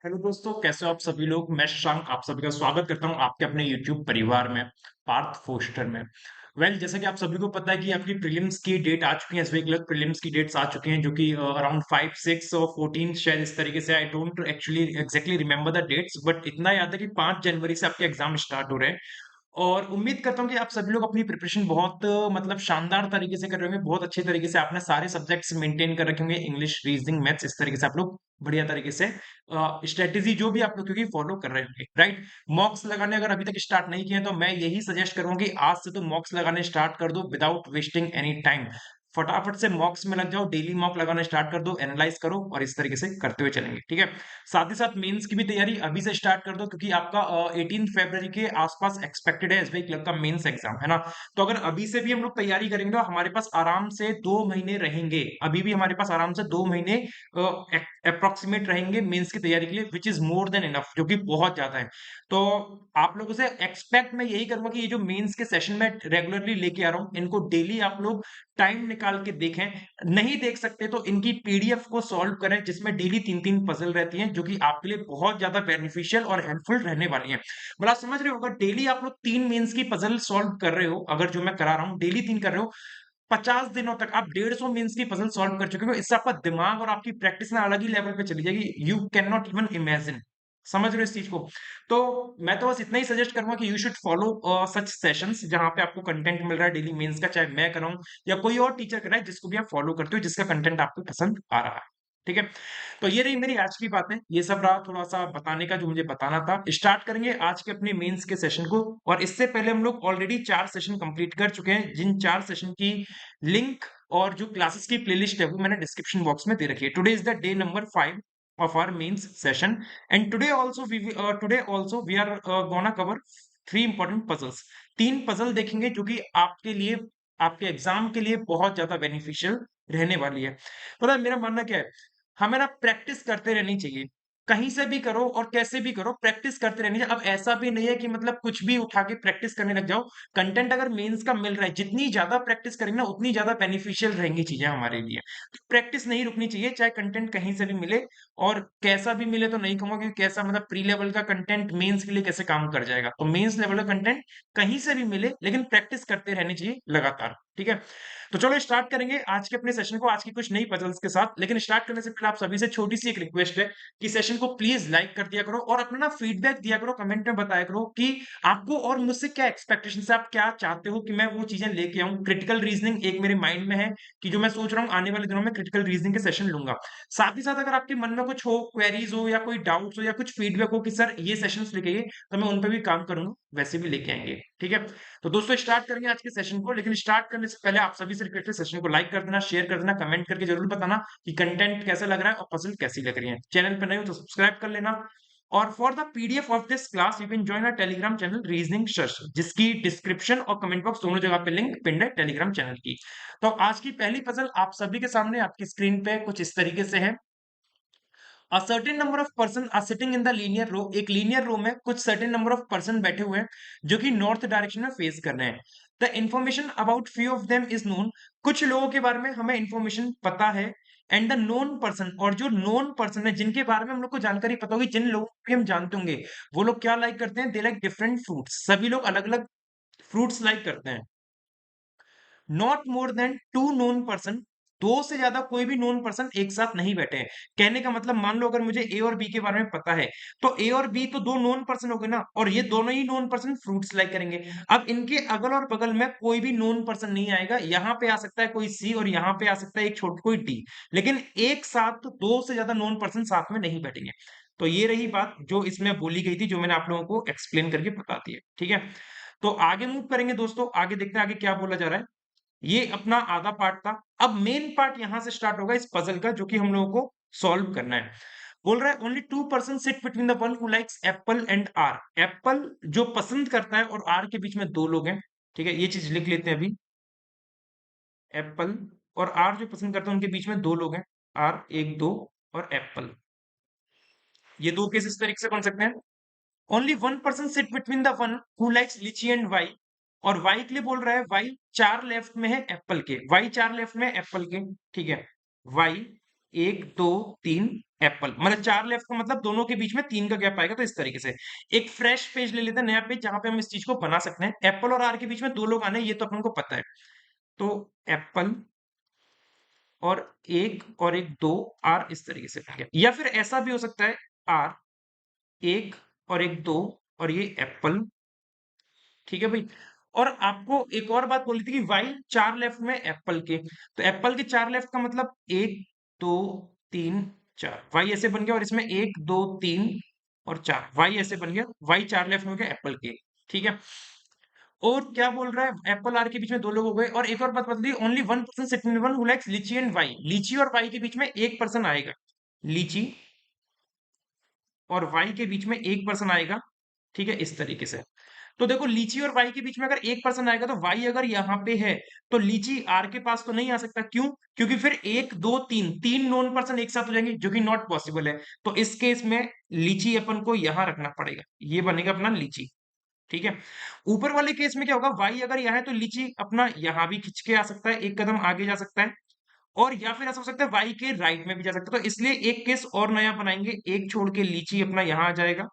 Hello दोस्तों, कैसे हो आप सभी लोग। मैं शशांक आप सभी का स्वागत करता हूं आपके अपने यूट्यूब परिवार में, पार्थ फोस्टर में। जैसा कि आप सभी को पता है कि आपकी प्रीलिम्स की डेट आ चुकी है। एसबीआई क्लर्क प्रीलिम्स की डेट्स आ चुकी हैं, जो कि अराउंड 5, 6 और 14 शायद इस तरीके से। I don't actually exactly remember the dates, but इतना याद है कि 5 जनवरी से आपके एग्जाम स्टार्ट हो रहे हैं। और उम्मीद करता हूँ कि आप सभी लोग अपनी प्रिपरेशन बहुत मतलब शानदार तरीके से कर रहे होंगे। बहुत अच्छे तरीके से आपने सारे सब्जेक्ट्स मेंटेन कर रखे होंगे, इंग्लिश, रीजनिंग, मैथ्स। इस तरीके से आप लोग बढ़िया तरीके से स्ट्रेटेजी जो भी आप लोग क्योंकि फॉलो कर रहे होंगे, राइट। मॉक्स लगाने अगर अभी तक स्टार्ट नहीं किए हैं, तो मैं यही सजेस्ट करूंगा कि आज से तो मॉक्स लगाने स्टार्ट कर दो विदाउट वेस्टिंग एनी टाइम। फटाफट से मॉक्स में लग जाओ, डेली मॉक लगाना स्टार्ट कर दो, एनालाइज करो और इस तरीके से करते हुए चलेंगे, ठीक है। साथ ही साथ मेंस की भी तैयारी अभी से स्टार्ट कर दो, क्योंकि आपका 18 फरवरी के आसपास एक्सपेक्टेड है एसबीआई क्लर्क का मेंस एग्जाम, है ना। तो अगर अभी से भी हम लोग तैयारी करेंगे तो हमारे पास आराम से 2 महीने रहेंगे। अभी भी हमारे पास आराम से 2 महीने अप्रोक्सीमेट रहेंगे मेंस की तैयारी के लिए, which is more than enough, जो कि बहुत ज्यादा है। तो आप लोगों से एक्सपेक्ट मैं यही करूंगा कि ये जो मेंस के सेशन में रेगुलरली लेके आ रहा हूँ, इनको डेली आप लोग टाइम निकाल के देखें। नहीं देख सकते तो इनकी पीडीएफ को सॉल्व करें, जिसमें डेली 3-3 पजल रहती हैं, जो कि आपके लिए बहुत ज्यादा बेनिफिशियल और हेल्पफुल रहने वाली हैं। मतलब आप समझ रहे हो, अगर डेली आप लोग 3 मेंस की पजल सॉल्व कर रहे हो, अगर जो मैं करा रहा हूँ डेली 3 कर रहे हो, 50 दिनों तक आप 150 मीन्स की पजल सॉल्व कर चुके हो। इससे आपका दिमाग और आपकी प्रैक्टिस ना अलग ही लेवल पे चली जाएगी। You can not even imagine. समझ रहे हो इस चीज को। तो मैं तो बस इतना ही सजेस्ट करूंगा कि you should follow such sessions, जहां पे आपको कंटेंट मिल रहा है डेली मेंस का, चाहे मैं कराऊं या कोई और टीचर कराए, जिसको भी आप फॉलो करते हो, जिसका कंटेंट आपको पसंद आ रहा है, ठीक है। तो ये रही मेरी आज की बातें, ये सब रहा थोड़ा सा बताने का जो मुझे बताना था। स्टार्ट करेंगे आज के अपने मेंस के सेशन को। और इससे पहले हम लोग ऑलरेडी 4 सेशन कंप्लीट कर चुके हैं, जिन 4 सेशन की लिंक और जो क्लासेस की प्लेलिस्ट है वो मैंने डिस्क्रिप्शन बॉक्स में दे रखी है। Today is the day number 5 of our mains session, and today also we are gonna cover 3 important puzzles। 3 puzzle देखेंगे जो कि आपके लिए, आपके एग्जाम के लिए बहुत ज्यादा बेनिफिशियल रहने वाली है। पता है मेरा मानना क्या है, हमें ना प्रैक्टिस करते रहनी चाहिए। कहीं से भी करो और कैसे भी करो, प्रैक्टिस करते रहनी चाहिए। अब ऐसा भी नहीं है कि मतलब कुछ भी उठा के प्रैक्टिस करने लग जाओ। कंटेंट अगर मेंस का मिल रहा है, जितनी ज्यादा प्रैक्टिस करेंगे ना उतनी ज्यादा बेनिफिशियल रहेंगी चीजें हमारे लिए। तो प्रैक्टिस नहीं रुकनी चाहिए, चाहे कंटेंट कहीं से भी मिले और कैसा भी मिले। तो नहीं कहूंगा कि कैसा, मतलब प्री लेवल का कंटेंट मेंस के लिए कैसे काम कर जाएगा। तो मेंस लेवल का कंटेंट कहीं से भी मिले, लेकिन प्रैक्टिस करते रहनी चाहिए लगातार, ठीक है। तो चलो स्टार्ट करेंगे आज के अपने सेशन को, आज की कुछ नई पजल्स के साथ। लेकिन स्टार्ट करने से पहले आप सभी से छोटी सी एक रिक्वेस्ट है कि सेशन को प्लीज लाइक कर दिया करो और अपना ना फीडबैक दिया करो, कमेंट में बताया करो कि आपको और मुझसे क्या एक्सपेक्टेशन है, आप क्या चाहते हो कि मैं वो चीजें लेके आऊं। क्रिटिकल रीजनिंग एक मेरे माइंड में है कि जो मैं सोच रहा हूँ आने वाले दिनों में क्रिटिकल रीजनिंग के सेशन लूंगा। साथ ही साथ अगर आपके मन में कुछ हो, क्वेरीज हो या कोई डाउट्स हो या कुछ फीडबैक हो कि सर ये सेशंस लेके आइए, तो मैं उन पर भी काम करूंगा, वैसे भी लेके आएंगे, ठीक है। तो दोस्तों स्टार्ट करेंगे आज के सेशन को। लेकिन स्टार्ट करने से पहले आप सभी से रिक्वेस्ट है, सेशन को लाइक कर देना, शेयर कर देना, कमेंट करके जरूर बताना कि कंटेंट कैसा लग रहा है और पसंद कैसी लग रही है। चैनल पर नए हो तो सब्सक्राइब कर लेना। और for the PDF of this class you can join a Telegram channel reasoning search, जिसकी डिस्क्रिप्शन और कमेंट बॉक्स दोनों जगह पे लिंक पिन है टेलीग्राम चैनल की। तो आज की पहली पजल आप सभी के सामने आपकी स्क्रीन पे कुछ इस तरीके से है। A certain number of person are sitting in the linear row। एक लीनियर रो में कुछ certain number of person बैठे हुए हैं, जो कि नॉर्थ डायरेक्शन में फेस कर रहे हैं। The information about few of them is known। कुछ लोगों के बारे में हमें इंफॉर्मेशन पता है। एंड द नोन पर्सन, और जो नोन पर्सन है जिनके बारे में हम लोग को जानकारी पता होगी, जिन लोगों को भी हम जानते होंगे, वो लोग क्या लाइक करते हैं, दे लाइक डिफरेंट फ्रूट्स। सभी लोग अलग अलग फ्रूट्स लाइक करते हैं। Not more than 2 known person, 2 से ज्यादा कोई भी नोन पर्सन एक साथ नहीं बैठे हैं। कहने का मतलब, मान लो अगर मुझे ए और बी के बारे में पता है, तो ए और बी तो 2 नोन पर्सन हो गए ना, और ये दोनों ही नोन पर्सन फ्रूट्स लाइक करेंगे। अब इनके अगल और बगल में कोई भी नोन पर्सन नहीं आएगा। यहाँ पे आ सकता है कोई सी और यहाँ पे आ सकता है एक छोटा कोई डी, लेकिन एक साथ 2 से ज्यादा नोन पर्सन साथ में नहीं बैठेंगे। तो ये रही बात जो इसमें बोली गई थी, जो मैंने आप लोगों को एक्सप्लेन करके बता दी है, ठीक है। तो आगे मूव करेंगे दोस्तों, आगे देखते हैं आगे क्या बोला जा रहा है। ये अपना आधा पार्ट था। अब मेन पार्ट यहां से स्टार्ट होगा इस पजल का, जो कि हम लोगों को सॉल्व करना है। बोल रहा है only 2 person sit between the one who likes apple and R. Apple जो पसंद करता है और आर के बीच में 2 लोग हैं, ठीक है। ये चीज लिख लेते हैं अभी। एप्पल और आर जो पसंद करते हैं उनके बीच में 2 लोग हैं। आर, एक, दो, और एप्पल। ये दो केस इस तरीके से बन सकते हैं। Only 1 person sit between the one who likes lychee and Y. और वाई के लिए बोल रहा है, वाई 4 लेफ्ट में है एप्पल के, वाई 4 लेफ्ट में है एप्पल के, ठीक है। वाई 1 2 3 एप्पल, मतलब 4 लेफ्ट का मतलब दोनों के बीच में 3 का गैप आएगा। तो इस तरीके से एक फ्रेश पेज ले लेते हैं, नया पेज, जहां पे हम इस चीज को बना सकते हैं। एप्पल और आर के बीच में 2 लोग आने हैं, ये तो अपन को पता है। तो एप्पल और एक 2 आर इस तरीके से बन गया। या फिर ऐसा भी हो सकता है, आर 1 और 2 और ये एप्पल, ठीक है भाई। और आपको एक और बात बोली थी कि वाई 4 लेफ्ट में एप्पल के, तो एप्पल के 4 लेफ्ट का मतलब 1 2 3 4, वाई ऐसे बन गया। और इसमें 1 2 3 और 4, वाई ऐसे बन गया, वाई 4 लेफ्ट में हो गया एप्पल के, ठीक है। और क्या बोल रहा है, एप्पल आर के बीच में 2 लोग हो गए। और एक और बात बता दी, only one person sitting one who likes lychee and Y, lychee और वाई के बीच में एक पर्सन आएगा, लीची और वाई के बीच में एक पर्सन आएगा, ठीक है, इस तरीके से। तो देखो लीची और वाई के बीच में अगर एक पर्सन आएगा, तो वाई अगर यहाँ पे है, तो लीची आर के पास तो नहीं आ सकता। क्यों? क्योंकि फिर 1 2 3 तीन नॉन पर्सन एक साथ हो जाएंगे, जो कि नॉट पॉसिबल है। तो इस केस में लीची अपन को यहां रखना पड़ेगा, ये बनेगा अपना लीची, ठीक है। ऊपर वाले केस में क्या होगा, वाई अगर यहाँ है तो लीची अपना यहां भी खिंच के आ सकता है, एक कदम आगे जा सकता है। और या फिर ऐसा हो सकता है वाई के राइट में भी जा सकता है। तो इसलिए एक केस और नया बनाएंगे, एक छोड़ के लीची अपना यहां आ जाएगा।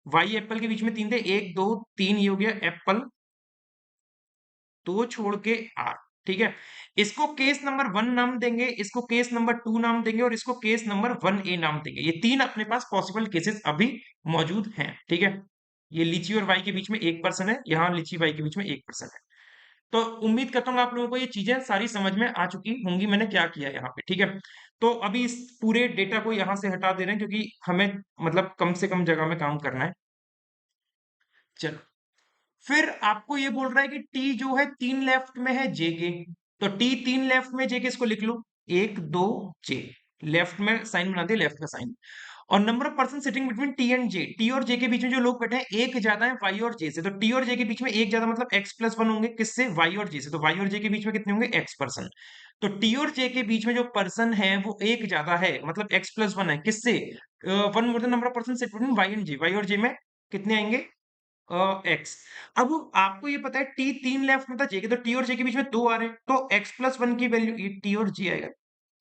वाई एप्पल के बीच में 3 थे, 1 2 3, ये हो गया एप्पल, 2 छोड़ के आर, ठीक है। इसको केस नंबर 1 नाम देंगे, इसको केस नंबर 2 नाम देंगे, और इसको केस नंबर 1A नाम देंगे। ये 3 अपने पास पॉसिबल केसेस अभी मौजूद हैं, ठीक है। ये लीची और वाई के बीच में एक पर्सन है, यहाँ लीची वाई के बीच में एक पर्सन है। तो उम्मीद करता हूँ आप लोगों को ये चीजें सारी समझ में आ चुकी होंगी, मैंने क्या किया यहाँ पे, ठीक है। तो अभी इस पूरे डेटा को यहाँ से हटा दे रहे हैं, क्योंकि हमें मतलब कम से कम जगह में काम करना है। चलो, फिर आपको ये बोल रहा है कि टी जो है 3 लेफ्ट में है जे के, तो टी 3 लेफ्ट में जे के, इसको लिख लो 1 2 जे, लेफ्ट में साइन बना दिया, लेफ्ट का साइन। और number of person sitting between T and J, T और जे के बीच में जो लोग बैठे हैं, एक ज्यादा है वाई और जे से। तो टी और जे के बीच में एक ज्यादा मतलब एक्स प्लस वन होंगे, किससे, वाई और जे से। तो वाई और जे के बीच में कितने होंगे, एक्स पर्सन। तो टी और जे के बीच में जो पर्सन है वो एक ज्यादा है, मतलब एक्स प्लस वन है, किससे, one more than number of person sit between Y and J, Y और जे में कितने आएंगे, एक्स। अब आपको ये पता है टी 3 लेफ्ट में था जे के, तो टी और जे के बीच में 2 आ रहे हैं, तो एक्स प्लस वन की वैल्यू, ये टी और जे आएगा,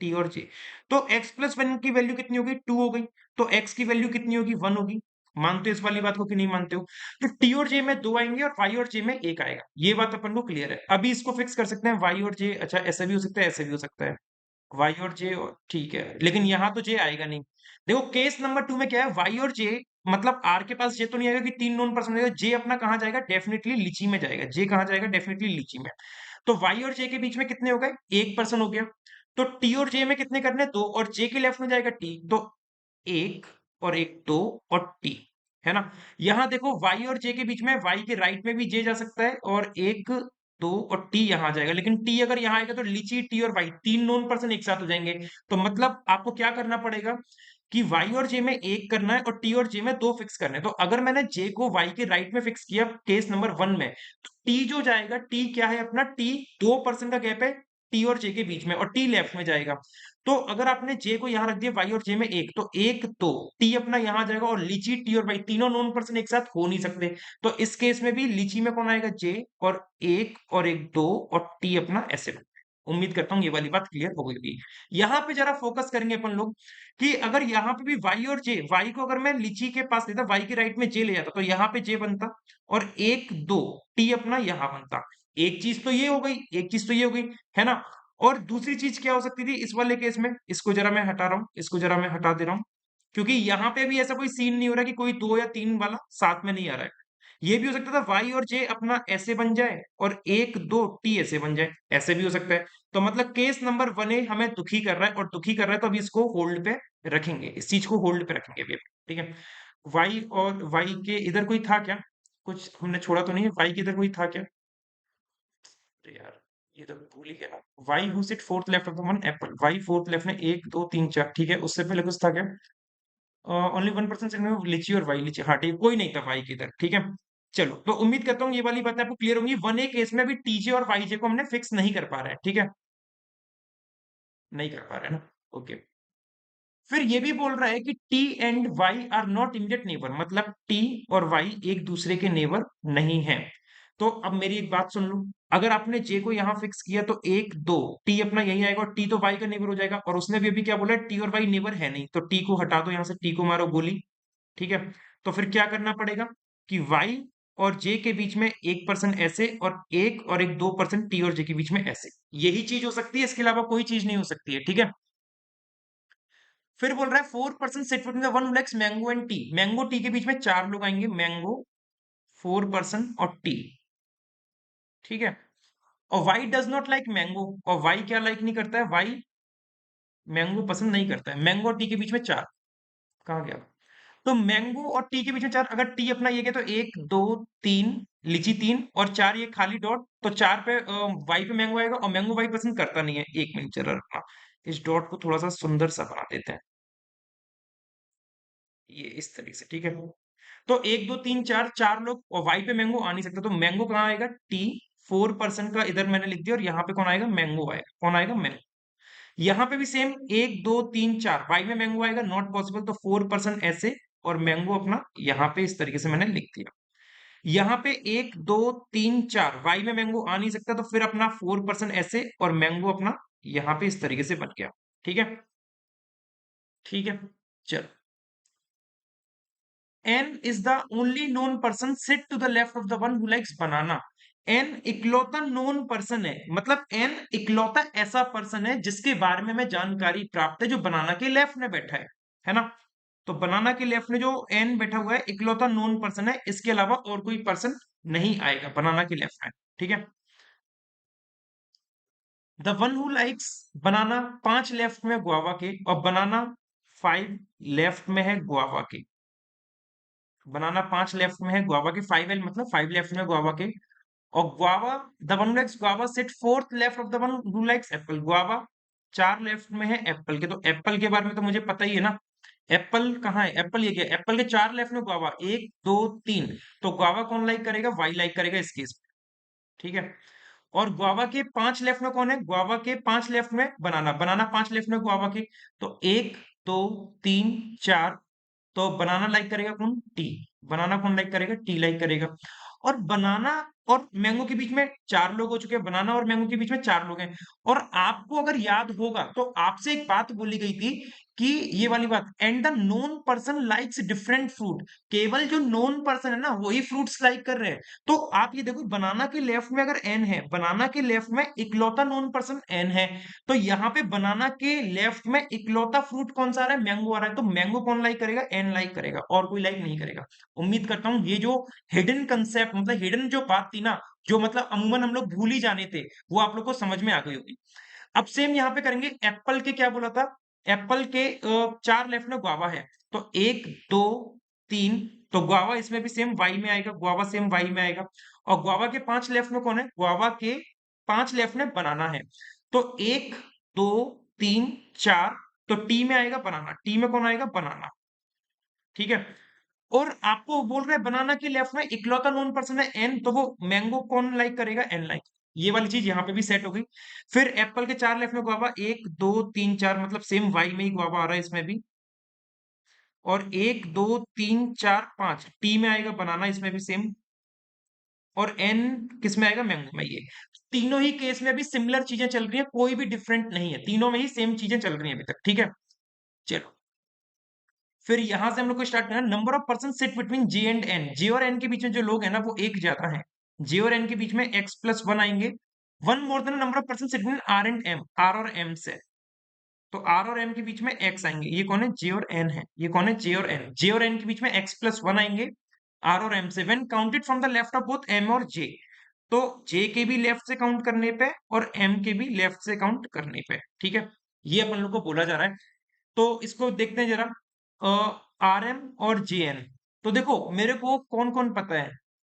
टी और जे। तो एक्स प्लस वन की वैल्यू कितनी हो गई, 2 हो गई। तो एक्स की वैल्यू कितनी होगी, 1 होगी। मानते हो इस वाली बात को कि नहीं मानते हो? तो टी और जे में 2 आएंगे और वाई और जे में 1 आएगा, ये बात अपन को क्लियर है। अभी इसको फिक्स कर सकते हैं, वाई और जे, अच्छा ऐसा भी हो सकता है, ऐसे भी हो सकता है, वाई और जे, ठीक है, लेकिन यहां तो जे आएगा नहीं। देखो केस नंबर 2 में क्या है, वाई और जे, मतलब आर के पास जे तो नहीं आएगा कि 3 नॉन पर्सन आएगा, जे अपना कहां जाएगा, डेफिनेटली लीची में जाएगा। जे कहां जाएगा, डेफिनेटली लीची में। तो वाई और जे के बीच में कितने हो गए, एक पर्सन हो गया। तो टी और जे में कितने करने, दो, और जे के लेफ्ट में जाएगा टी, तो एक और एक दो और टी, है ना। यहां देखो वाई और जे के बीच में, वाई के राइट में भी जे जा सकता है, और एक दो और टी यहां आ जाएगा। लेकिन टी अगर यहां आएगा तो लीची, टी और वाई, तीन नॉन पर्सन एक साथ हो जाएंगे। तो मतलब आपको क्या करना पड़ेगा कि वाई और जे में एक करना है और टी और जे में दो फिक्स करने हैं। तो अगर मैंने जे को वाई के राइट में फिक्स किया केस नंबर 1 में, तो टी जो जाएगा, टी क्या है अपना, टी 2% का गैप है टी और जे के बीच में, और टी लेफ्ट में जाएगा। तो अगर आपने जे को यहां रख दिया, वाई और जे में एक, तो एक दो, टी अपना यहां जाएगा, और लीची, टी और वाई तीनों नॉन पर्सन एक साथ हो नहीं सकते। तो इस केस में भी लीची में कौन आएगा, जे, और एक दो, और टी अपना ऐसे। उम्मीद करता हूँ ये वाली बात क्लियर हो गई होगी। यहाँ पे जरा फोकस करेंगे अपन लोग कि अगर यहाँ पे भी वाई और जे, वाई को अगर मैं लीची के पास लेता, वाई के राइट में जे ले जाता, तो यहाँ पे जे बनता, और एक दो, टी अपना यहाँ बनता। एक चीज तो ये हो गई, एक चीज तो ये हो गई, है ना। और दूसरी चीज क्या हो सकती थी इस वाले केस में, इसको जरा मैं हटा रहा हूँ, इसको जरा मैं हटा दे रहा हूँ, क्योंकि यहाँ पे भी ऐसा कोई सीन नहीं हो रहा कि कोई 2 या 3 वाला साथ में नहीं आ रहा है। ये भी हो सकता था वाई और जे अपना ऐसे बन जाए, और एक दो टी ऐसे बन जाए, ऐसे भी हो सकता है। तो मतलब केस नंबर 1A हमें दुखी कर रहा है, और दुखी कर रहा है, तो अभी इसको होल्ड पे रखेंगे, इस चीज को होल्ड पे रखेंगे अभी, ठीक है। वाई और वाई के इधर कोई था क्या, कुछ हमने छोड़ा तो नहीं है, वाई के इधर कोई था क्या, अरे यार ये तो भूल ही गया। Y who sit fourth left of the one apple, Y fourth left में एक दो तीन चार, ठीक है। उससे पहले कुछ था क्या, ओनली वन पर्सन सिट में लीची और वाई, लीची, हाँ ठीक, कोई नहीं था वाई की इधर, ठीक है। चलो, तो उम्मीद करता हूँ ये वाली बात आपको क्लियर होंगी। 1A केस में अभी टीजे और वाईजे को हमने फिक्स नहीं कर पा रहे हैं, ठीक है, नहीं कर पा रहे हैं ना, ओके। फिर ये भी बोल रहा है कि T and Y are not immediate neighbour, मतलब टी और वाई एक दूसरे के नेबर नहीं है। तो अब मेरी एक बात सुन लो, अगर आपने जे को यहाँ फिक्स किया तो 1 2 टी अपना यही आएगा और टी तो वाई का नेबर हो जाएगा, और उसने भी अभी क्या बोला, टी और वाई नेबर है नहीं, तो टी को हटा दो, यहाँ से टी को मारो गोली। ठीक है, तो फिर क्या करना पड़ेगा कि y और j के बीच में 1% ऐसे और एक 2% t और j के बीच में ऐसे, यही चीज हो सकती है, इसके अलावा कोई चीज नहीं हो सकती है। ठीक है, फिर बोल रहा है 4% seat between the one who likes mango and T, mango T के बीच में चार लोग आएंगे, मैंगो 4% और टी। ठीक है, और y does not like mango, और y क्या लाइक नहीं करता है, y मैंगो पसंद नहीं करता है, मैंगो और टी के बीच में चार, कहाँ गया, तो मैंगो और टी के बीच में चार, अगर टी अपना ये क्या, तो एक दो तीन, लीची तीन और चार ये खाली डॉट, तो चार पे वाई पे मैंगो आएगा, और मैंगो वाई पसंद करता नहीं है। एक मिनट जरा रखना, इस डॉट को थोड़ा सा सुंदर सा बना देते हैं, ये इस तरीके से। ठीक है, तो एक दो तीन चार, चार लोग, और वाई पे मैंगो आ नहीं सकता, तो मैंगो कहाँ आएगा, टी 4% का इधर मैंने लिख दिया, और यहाँ पे कौन आएगा, मैंगो आएगा, कौन आएगा, मैंगो। यहाँ पे भी सेम, एक दो तीन चार, वाई में मैंगो आएगा, नॉट पॉसिबल, तो 4% ऐसे, और मैंगो अपना यहाँ पे इस तरीके से मैंने लिख दिया। यहाँ पे एक दो तीन चार, वाई में मैंगो आ नहीं सकता, तो फिर अपना 4% ऐसे, और मैंगो अपना यहाँ पे इस तरीके से बन गया। ठीक है, ठीक है, चलो। N is the only known person sit to the left of the one who likes banana. N इकलौता known person है, मतलब N इकलौता ऐसा पर्सन है जिसके बारे में हमें जानकारी प्राप्त है, जो बनाना के लेफ्ट में बैठा है ना। तो बनाना के लेफ्ट में जो N बैठा हुआ है, इकलौता नोन पर्सन है, इसके अलावा और कोई पर्सन नहीं आएगा बनाना के लेफ्ट में। ठीक है, the one who likes banana, 5 left में गुआवा के, और बनाना 5 लेफ्ट में है गुआवा के। बनाना 5 लेफ्ट में है, गुआवा के 5 मतलब 5 लेफ्ट में गुआवा के, और guava, the one who likes guava sit fourth left of the one who likes apple. Guava 4 left में है एप्पल के, तो एप्पल के बारे में तो मुझे पता ही है ना, एप्पल कहाँ है, एप्पल ये क्या, एप्पल के 4 लेफ्ट में गुआवा, एक दो तीन, तो गुआवा कौन लाइक करेगा, वाई लाइक करेगा इस केस में। ठीक है, और गुआवा के 5 लेफ्ट में कौन है, गुआवा के 5 लेफ्ट में बनाना, बनाना 5 लेफ्ट में गुआवा के, तो एक दो तीन चार, तो बनाना लाइक करेगा कौन, टी, बनाना कौन लाइक करेगा, टी लाइक करेगा। और बनाना और मैंगो के बीच में चार लोग हो चुके हैं, बनाना और मैंगो के बीच में चार लोग हैं। और आपको अगर याद होगा तो आपसे एक बात बोली गई थी कि ये वाली बात, and the known person likes different fruit, केवल जो नोन पर्सन है ना वही फ्रूट्स लाइक कर रहे हैं। तो आप ये देखो, बनाना के लेफ्ट में अगर एन है, बनाना के लेफ्ट में इकलौता नोन पर्सन एन है, तो यहाँ पे बनाना के लेफ्ट में इकलौता फ्रूट कौन सा आ रहा है, मैंगो आ रहा है, तो मैंगो कौन लाइक करेगा, एन लाइक करेगा, और कोई लाइक नहीं करेगा। उम्मीद करता हूँ ये जो हिडन कंसेप्ट, मतलब हिडन जो बात थी ना, जो मतलब अमूमन हम लोग भूल ही जाने थे, वो आप लोग को समझ में आ गई होगी। अब सेम यहाँ पे करेंगे, एप्पल के क्या बोला था, एप्पल के 4 लेफ्ट में गुआवा है, तो एक दो तीन, तो गुआवा इसमें भी सेम वाई में आएगा, गुआवा सेम वाई में आएगा। और गुआवा के 5 लेफ्ट में कौन है, गुआवा के 5 लेफ्ट में बनाना है, तो एक दो तीन चार, तो टी में आएगा बनाना, टी में कौन आएगा, बनाना। ठीक है, और आपको बोल रहे हैं बनाना के लेफ्ट में इकलौता नॉन पर्सन है एन, तो वो मैंगो कौन लाइक करेगा, एन लाइक, ये वाली चीज यहाँ पे भी सेट हो गई। फिर एप्पल के 4 लेफ्ट में गुआवा, एक दो तीन चार, मतलब सेम वाई में ही गुआवा आ रहा है इसमें भी, और एक दो तीन चार पांच, टी में आएगा बनाना, इसमें भी सेम, और एन किस में आएगा, मैंगो में। ये तीनों ही केस में अभी सिमिलर चीजें चल रही है, कोई भी डिफरेंट नहीं है, तीनों में ही सेम चीजें चल रही है अभी तक। ठीक है, चलो, फिर यहां से हम लोग को स्टार्ट करना है, number of person sit between J and N, J और एन के बीच में जो लोग हैं ना वो एक ज्यादा है, जे और एन के बीच में एक्स प्लस वन आएंगे, one more than number of person sit between R and M, R और एम से, तो आर और एम के बीच में एक्स आएंगे, ये कौन है, जे और एन है, ये कौन है, जे और एन, जे और एन के बीच में एक्स प्लस वन आएंगे आर और एम से, when counted from the left of both M और जे, तो जे के भी लेफ्ट से काउंट करने पे और एम के भी लेफ्ट से काउंट करने पे। ठीक है, ये अपन लोग को बोला जा रहा है, तो इसको देखते हैं जरा, आर एम और जे एन। तो देखो मेरे को कौन कौन पता है,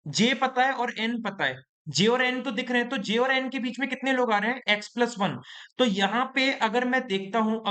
जे पता है और एन पता है, जे और एन तो दिख रहे हैं, तो जे और एन के बीच में कितने लोग आ रहे हैं, एक्स प्लस वन। तो यहाँ पे अगर मैं देखता हूँ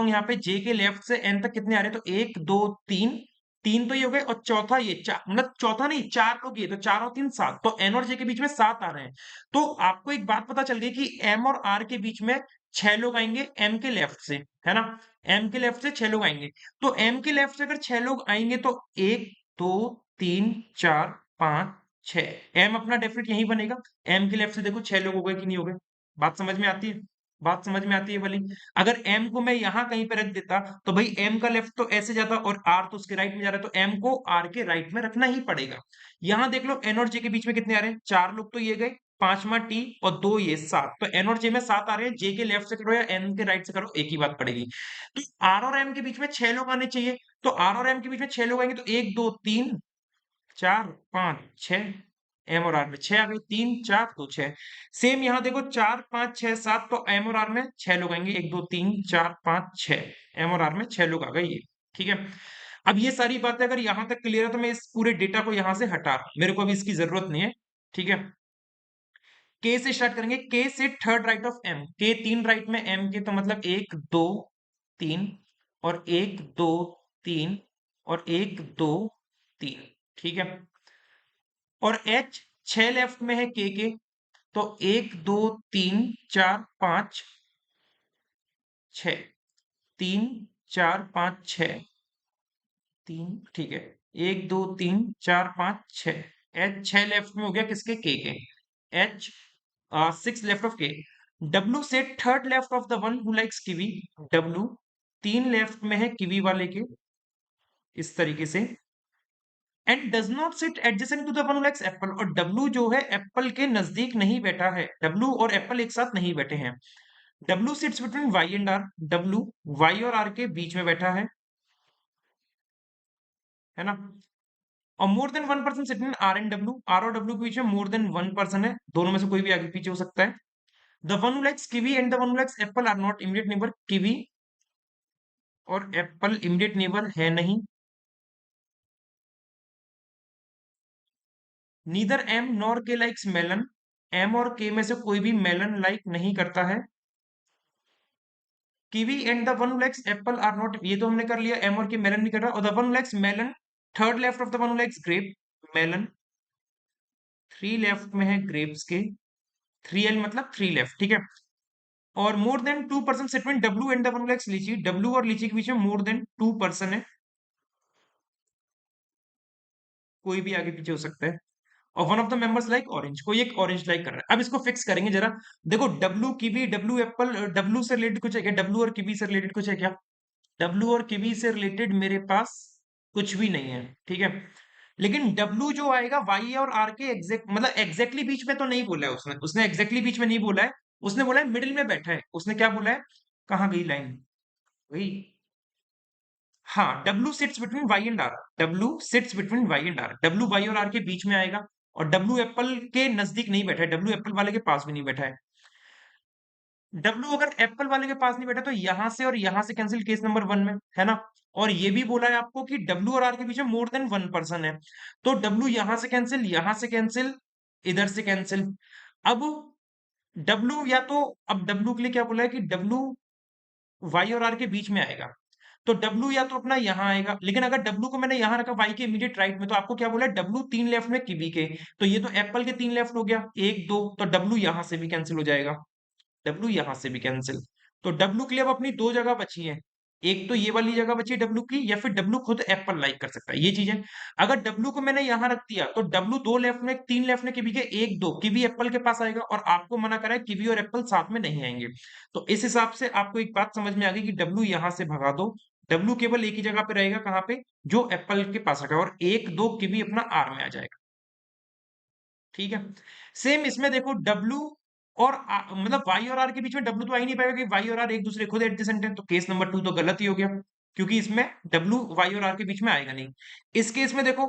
यहाँ पे जे के लेफ्ट से एन तक कितने आ रहे हैं, तो एक दो तीन, तीन तो ये हो गए, और चौथा ये चार, मतलब चौथा नहीं, चार लोग ये, तो चार और तीन सात, तो एन और जे के बीच में सात आ रहे हैं। तो आपको एक बात पता चल गई कि एम और आर के बीच में छह लोग आएंगे एम के लेफ्ट से, है ना, एम के लेफ्ट से छह लोग आएंगे। तो एम के लेफ्ट से अगर छह लोग आएंगे, तो एक दो तीन चार पांच 6 एम अपना डेफिनेट यही बनेगा। एम के लेफ्ट से देखो 6 लोग हो गए कि नहीं हो गए? बात समझ में आती है? बात समझ में आती है वाली? अगर एम को मैं यहाँ कहीं पे रख देता तो भाई एम का लेफ्ट तो ऐसे जाता और आर तो उसके राइट में जा रहा है, तो एम को आर के राइट में रखना ही पड़ेगा। यहाँ देख लो एन और जे के बीच में कितने आ रहे हैं? 4 लोग तो ये गए, पांचवा टी और 2 ये 7, तो एन और जे में 7 आ रहे हैं। जे के लेफ्ट से करो या एन के राइट से करो, एक ही बात पड़ेगी। तो आर और एम के बीच में 6 लोग आने चाहिए, तो आर और एम के बीच में 6 लोग आएंगे, तो 1 2 3 4 5 6, एम और आर में 6 आ गए, 3 4 2 6। सेम यहाँ देखो 4 5 6 7, तो एम और आर में 6 लोग आएंगे, 1 2 3 4 5 6, एम और आर में 6 लोग आ गए ये। ठीक है, अब ये सारी बातें अगर यहां तक क्लियर है तो मैं इस पूरे डेटा को यहां से हटा रहा हूं, मेरे को अभी इसकी जरूरत नहीं है। ठीक है, के से स्टार्ट करेंगे, के से थर्ड राइट ऑफ एम, के 3 राइट में एम के, तो मतलब 1 2 3 और 1 2 3 और 1 2 3। ठीक है, और एच 6 लेफ्ट में है के, तो 1 2 3 4 5 6, 3 4 5 6, 3, ठीक है, 1 2 3 4 5 6, एच 6 लेफ्ट में हो गया किसके? K. H 6 left of K. W से third left of the one who likes kiwi, W 3 left में है कीवी वाले के, इस तरीके से। And does not sit adjacent to the one who likes apple, और डब्ल्यू जो है एप्पल के नजदीक नहीं बैठा है, डब्ल्यू और एप्पल एक साथ नहीं बैठे हैं। W sits between Y and R, W Y और आर के बीच में बैठा है ना। और more than one person sitting R and W, R और डब्ल्यू के बीच में मोर देन वन पर्सन है, दोनों में से कोई भी आगे पीछे हो सकता है। The one who likes kiwi and the one who likes apple are not immediate neighbour, kiwi और एप्पल इमीडिएट नेबर है नहीं। Neither M nor K likes melon, M और के में से कोई भी मेलन लाइक नहीं करता है। Kiwi and the one who likes apple are not, ये तो हमने कर लिया, एम और के मेलन नहीं कर रहा। और the one who likes melon third left of the one who likes grape, melon 3 left में है ग्रेप्स के, 3L मतलब 3 लेफ्ट। ठीक है, और more than 2 person settlement W and the one likes lychee, W और लीची के बीच में मोर देन 2 पर्सन है, कोई भी आगे पीछे हो सकता है। और one of the members like orange, कोई एक ऑरेंज लाइक कर रहा है। अब इसको फिक्स करेंगे जरा, देखो W kiwi W Apple, W से रिलेटेड कुछ है क्या? डब्ल्यू और कीवी से रिलेटेड कुछ है क्या? डब्ल्यू और कीवी से रिलेटेड मेरे पास कुछ भी नहीं है। ठीक है, लेकिन डब्ल्यू जो आएगा वाई और आर के एग्जैक्ट मतलब एग्जैक्टली बीच में तो नहीं बोला है उसने, उसने एग्जैक्टली बीच में नहीं बोला है, उसने बोला है मिडिल में बैठा है। उसने क्या बोला है? कहाँ गई लाइन? वही, हाँ, W sits between Y and R, W sits between Y and R, W Y और आर के बीच में आएगा। और डब्ल्यू एप्पल के नजदीक नहीं बैठा है, डब्ल्यू एप्पल वाले के पास भी नहीं बैठा है। डब्ल्यू अगर एप्पल वाले के पास नहीं बैठा तो यहां से और यहां से कैंसिल, केस नंबर 1 में है ना। और ये भी बोला है आपको कि डब्ल्यू और आर के बीच में मोर देन वन पर्सन है, तो डब्ल्यू यहां से कैंसिल, यहां से कैंसिल, इधर से कैंसिल। अब डब्ल्यू या तो, अब डब्ल्यू के लिए क्या बोला है कि डब्ल्यू वाई और आर के बीच में आएगा, तो डब्ल्यू या तो अपना यहां आएगा, लेकिन अगर डब्ल्यू को मैंने यहां रखा वाई के इमीडिएट राइट में, तो आपको क्या बोला है? डब्ल्यू 3 लेफ्ट में कीवी के, तो ये तो एप्पल के 3 लेफ्ट हो गया, 1 2, तो डब्ल्यू यहां से भी कैंसिल हो जाएगा, डब्ल्यू यहां से भी कैंसिल। तो डब्ल्यू के लिए अब अपनी दो जगह बची है, एक तो ये वाली जगह बची है डब्ल्यू की, या फिर डब्ल्यू खुद एप्पल लाइक कर सकता है, ये चीज है। अगर डब्ल्यू को मैंने यहां रख दिया तो डब्ल्यू 2 लेफ्ट में 3 लेफ्ट में कीवी के, 1 2 कीवी एप्पल के पास आएगा, और आपको मना करा है कीवी और एप्पल साथ में नहीं आएंगे। तो इस हिसाब से आपको एक बात समझ में आ गई कि डब्ल्यू यहां से भगा दो, डब्ल्यू केवल एक ही जगह पे रहेगा, कहां पे? जो एप्पल के पास रखा है, और 1 2 कीवी अपना आर में आ जाएगा। ठीक है, सेम इसमें देखो डब्ल्यू और मतलब वाई और आर के बीच में डब्ल्यू तो आ ही नहीं पाएगा कि वाई और आर एक दूसरे खुद एडजेसेंट है, तो केस नंबर 2 तो गलत ही हो गया, क्योंकि इसमें डब्ल्यू वाई और आर के बीच में आएगा नहीं। इस केस में देखो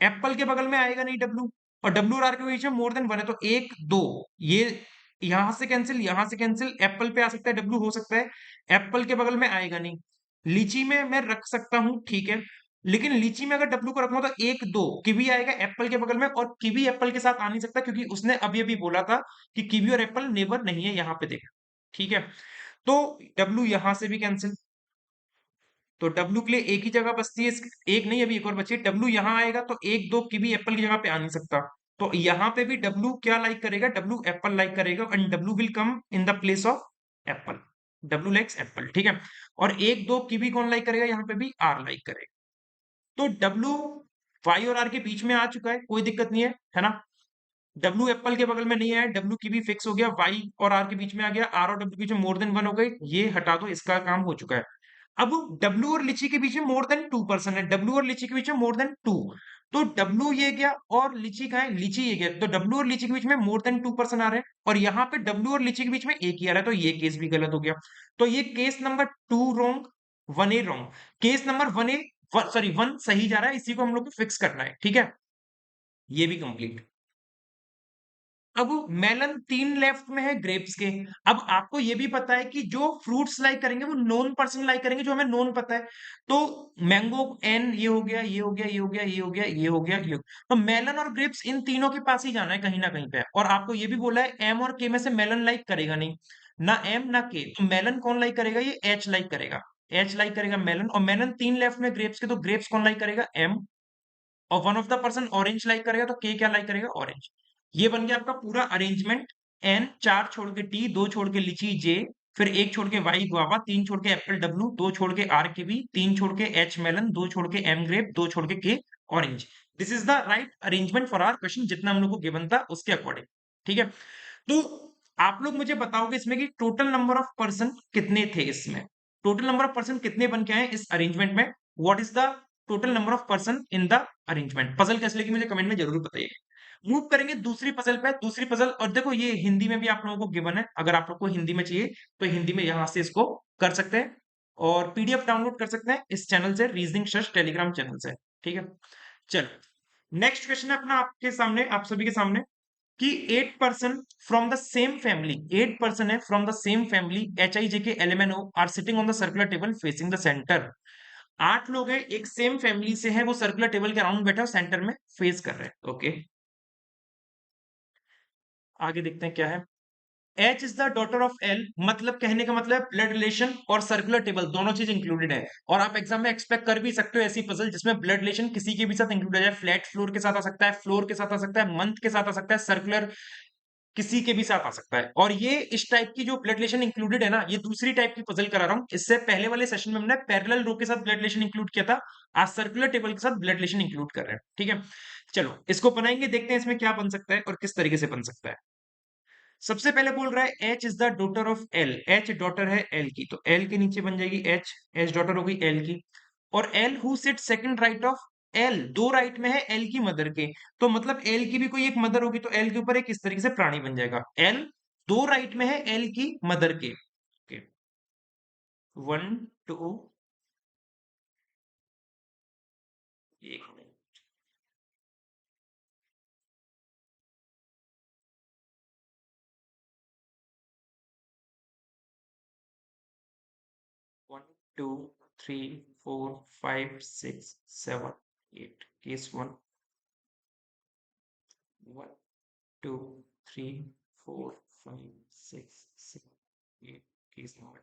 एप्पल के बगल में आएगा नहीं डब्ल्यू, और डब्ल्यू और आर के बीच में मोर देन वन है, तो 1 2 ये यहां से कैंसिल, यहां से कैंसिल, एप्पल पे आ सकता है डब्ल्यू, हो सकता है एप्पल के बगल में आएगा नहीं। लीची में मैं रख सकता हूं, ठीक है, लेकिन लीची में अगर डब्ल्यू को रखना हो तो 1 2 कीवी आएगा एप्पल के बगल में, और कीवी एप्पल के साथ आ नहीं सकता, क्योंकि उसने अभी अभी बोला था कि कीवी और एप्पल नेबर नहीं है, यहाँ पे देख। ठीक है, तो डब्ल्यू यहां से भी कैंसिल, तो डब्ल्यू के लिए एक ही जगह बचती है, एक नहीं अभी एक और बची है, डब्ल्यू यहां आएगा तो 1 2 कीवी एप्पल की जगह पे आ नहीं सकता, तो यहां पे भी डब्ल्यू क्या लाइक करेगा? डब्ल्यू एप्पल लाइक करेगा, and W will come in the place of Apple, W likes Apple. ठीक है, और 1 2 कीवी कौन लाइक करेगा? यहाँ पे भी आर लाइक करेगा। तो डब्ल्यू वाई और आर के बीच में आ चुका है, कोई दिक्कत नहीं है ना। डब्ल्यू एप्पल के बगल में नहीं आया, डब्ल्यू की भी फिक्स हो गया, वाई और आर के बीच में आ गया, आर और डब्ल्यू के बीच में मोर देन वन हो गई, ये हटा दो, इसका काम हो चुका है। अब डब्ल्यू और लीची के बीच में मोर देन 2% है, डब्ल्यू और लीची के बीच में मोर देन 2, तो डब्ल्यू ये गया और लीची का है, लीची ये गया, तो डब्ल्यू और लीची के बीच में मोर देन 2% आ रहे हैं, और यहाँ पे डब्ल्यू और लीची के बीच में एक ही आ रहा है, तो ये केस भी गलत हो गया। तो ये केस नंबर 2 रॉन्ग, 1 ए रॉन्ग, केस नंबर 1 ए, सॉरी 1 सही जा रहा है, इसी को हम लोग को फिक्स करना है, ठीक है, ये भी कंप्लीट। अब मेलन 3 लेफ्ट में है ग्रेप्स के। अब आपको ये भी पता है कि जो फ्रूट्स लाइक करेंगे वो नॉन पर्सन लाइक करेंगे, जो हमें नॉन पता है। तो मैंगो एन, ये हो गया, ये हो गया, ये हो गया, ये हो गया, ये हो गया, ये हो गया। तो मेलन और ग्रेप्स इन तीनों के पास ही जाना है कहीं ना कहीं पे, और आपको ये भी बोला है एम और के में से मेलन लाइक करेगा नहीं, ना एम ना के, तो मेलन कौन लाइक करेगा, ये एच लाइक करेगा, एच लाइक करेगा मेलन, और मेलन 3 लेफ्ट में ग्रेप्स के, तो ग्रेप्स कौन लाइक करेगा, एम, और one of the person orange like करेगा, तो के क्या लाइक करेगा, ऑरेंज। ये बन गया आपका पूरा अरेंजमेंट। एन, 4 छोड़ के टी, 2 छोड़ के लीची जे, फिर 1 छोड़ के वाई गुआवा, 3 छोड़ के एप्पल डब्लू, 2 छोड़ के आर कीवी, 3 छोड़ के एच मेलन, 2 छोड़ के एम ग्रेप, 2 छोड़ के orange. This is the right arrangement for our question, जितना हम लोग को गिवन था उसके अकॉर्डिंग, ठीक है। तो आप लोग मुझे बताओगे इसमें कि टोटल नंबर ऑफ पर्सन कितने थे, इसमें टोटल नंबर ऑफ पर्सन कितने बन के आए इस अरेंजमेंट में, what is the total number of person in the arrangement. Puzzle कैसे लगी मुझे कमेंट में जरूर बताइए। मूव करेंगे दूसरी पजल पे, दूसरी पजल, और देखो ये हिंदी में भी आप लोगों को गिवन है, अगर आप लोग को हिंदी में चाहिए तो हिंदी में यहां से इसको कर सकते हैं, और पीडीएफ डाउनलोड कर सकते हैं इस चैनल से, रीजनिंग शश टेलीग्राम चैनल से, ठीक है। चलो नेक्स्ट क्वेश्चन है अपना आपके सामने, आप सभी के सामने, कि 8 person from the same family, 8 person है from the same family H I J K L M N O R sitting on the circular table facing the centre. 8 लोग हैं, एक सेम फैमिली से है, वो सर्कुलर टेबल के around बैठे और सेंटर में फेस कर रहे हैं, ओके। आगे देखते हैं क्या है। H is the daughter of L, मतलब कहने का मतलब ब्लड रिलेशन और सर्कुलर टेबल दोनों चीज इंक्लूडेड है, और आप एग्जाम में एक्सपेक्ट कर भी सकते हो ऐसी पजल जिसमें ब्लड रिलेशन किसी के भी साथ इंक्लूड हो जाए, फ्लैट फ्लोर के साथ आ सकता है, फ्लोर के साथ आ सकता है, मंथ के साथ आ सकता है, सर्कुलर किसी के भी साथ आ सकता है, और ये इस टाइप की जो ब्लड रिलेशन इंक्लूडेड है ना, ये दूसरी टाइप की पजल करा रहा हूं। इससे पहले वाले सेशन में हमने पैरेलल रो के साथ ब्लड रिलेशन इंक्लूड किया था, आज सर्कुलर टेबल के साथ ब्लड रिलेशन इंक्लूड कर रहे हैं, ठीक है। चलो इसको बनाएंगे, देखते हैं इसमें क्या बन सकता है और किस तरीके से बन सकता है। सबसे पहले बोल रहा है H is the daughter of L, H daughter है एल की, तो एल के नीचे बन जाएगी एच, एच डॉटर हो गई एल की, और L who sit second right of L, दो राइट में है एल की मदर के, तो मतलब एल की भी कोई एक मदर होगी, तो एल के ऊपर एक इस तरीके से प्राणी बन जाएगा, एल दो राइट में है एल की मदर के, ओके। 1 2, एक मिनट, 1 2 3 4 5 6 7 8, केस 1, 1 2 3 4 5 6 7 8, केस नंबर,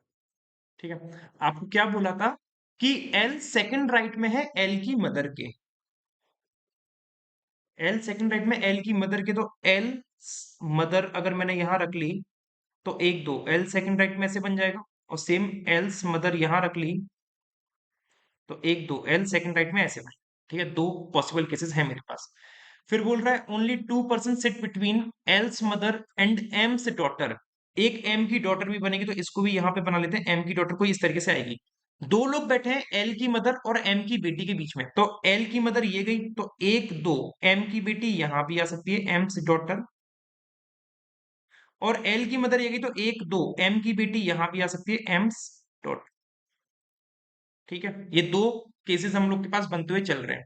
ठीक है। आपको क्या बोला था कि एल सेकंड राइट में है एल की मदर के, एल सेकंड राइट में एल की मदर के, तो एल मदर अगर मैंने यहां रख ली तो 1 2 एल सेकंड राइट में ऐसे बन जाएगा, और सेम एल्स मदर यहां रख ली तो 1 2 एल सेकंड राइट में ऐसे बन, ठीक है। दो पॉसिबल केसेस है मेरे पास। फिर बोल रहा है only 2 person sit between L's mother and AIIMS daughter, एक एम की डॉटर भी बनेगी, तो इसको भी यहां पे बना लेते हैं, एम की डॉटर को इस तरीके से आएगी। दो लोग बैठे हैं एल की मदर और एम की बेटी के बीच में, तो एल की मदर ये गई, तो 1 2 एम की बेटी यहां भी आ सकती है एम्स डॉटर, और एल की मदर ये गई, तो 1 2 एम की बेटी यहां भी आ सकती है एम्स डॉटर, ठीक है। ये दो केसेस हम लोग के पास बनते हुए चल रहे हैं।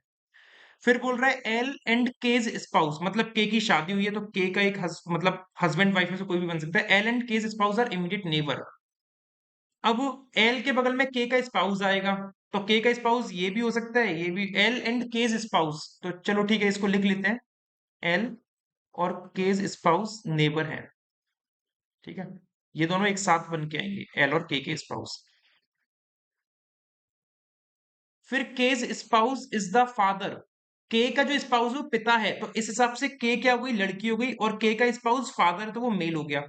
फिर बोल रहा है एल एंड केज स्पाउस, मतलब के की शादी हुई है, तो के का एक मतलब हस्बैंड वाइफ में से कोई भी बन सकता है, L and K's spouse are immediate neighbour. अब एल के बगल में के का स्पाउस आएगा, तो के का स्पाउस ये भी हो सकता है, ये भी, एल एंड केज स्पाउस, तो चलो ठीक है इसको लिख लेते हैं, एल और केज स्पाउस नेबर है, ठीक है। ये दोनों एक साथ बन के आएंगे, एल और के स्पाउस। फिर K's spouse is the father, K का जो स्पाउस वो पिता है, तो इस हिसाब से के क्या हो गई, लड़की हो गई, और के का स्पाउस फादर है तो वो मेल हो गया,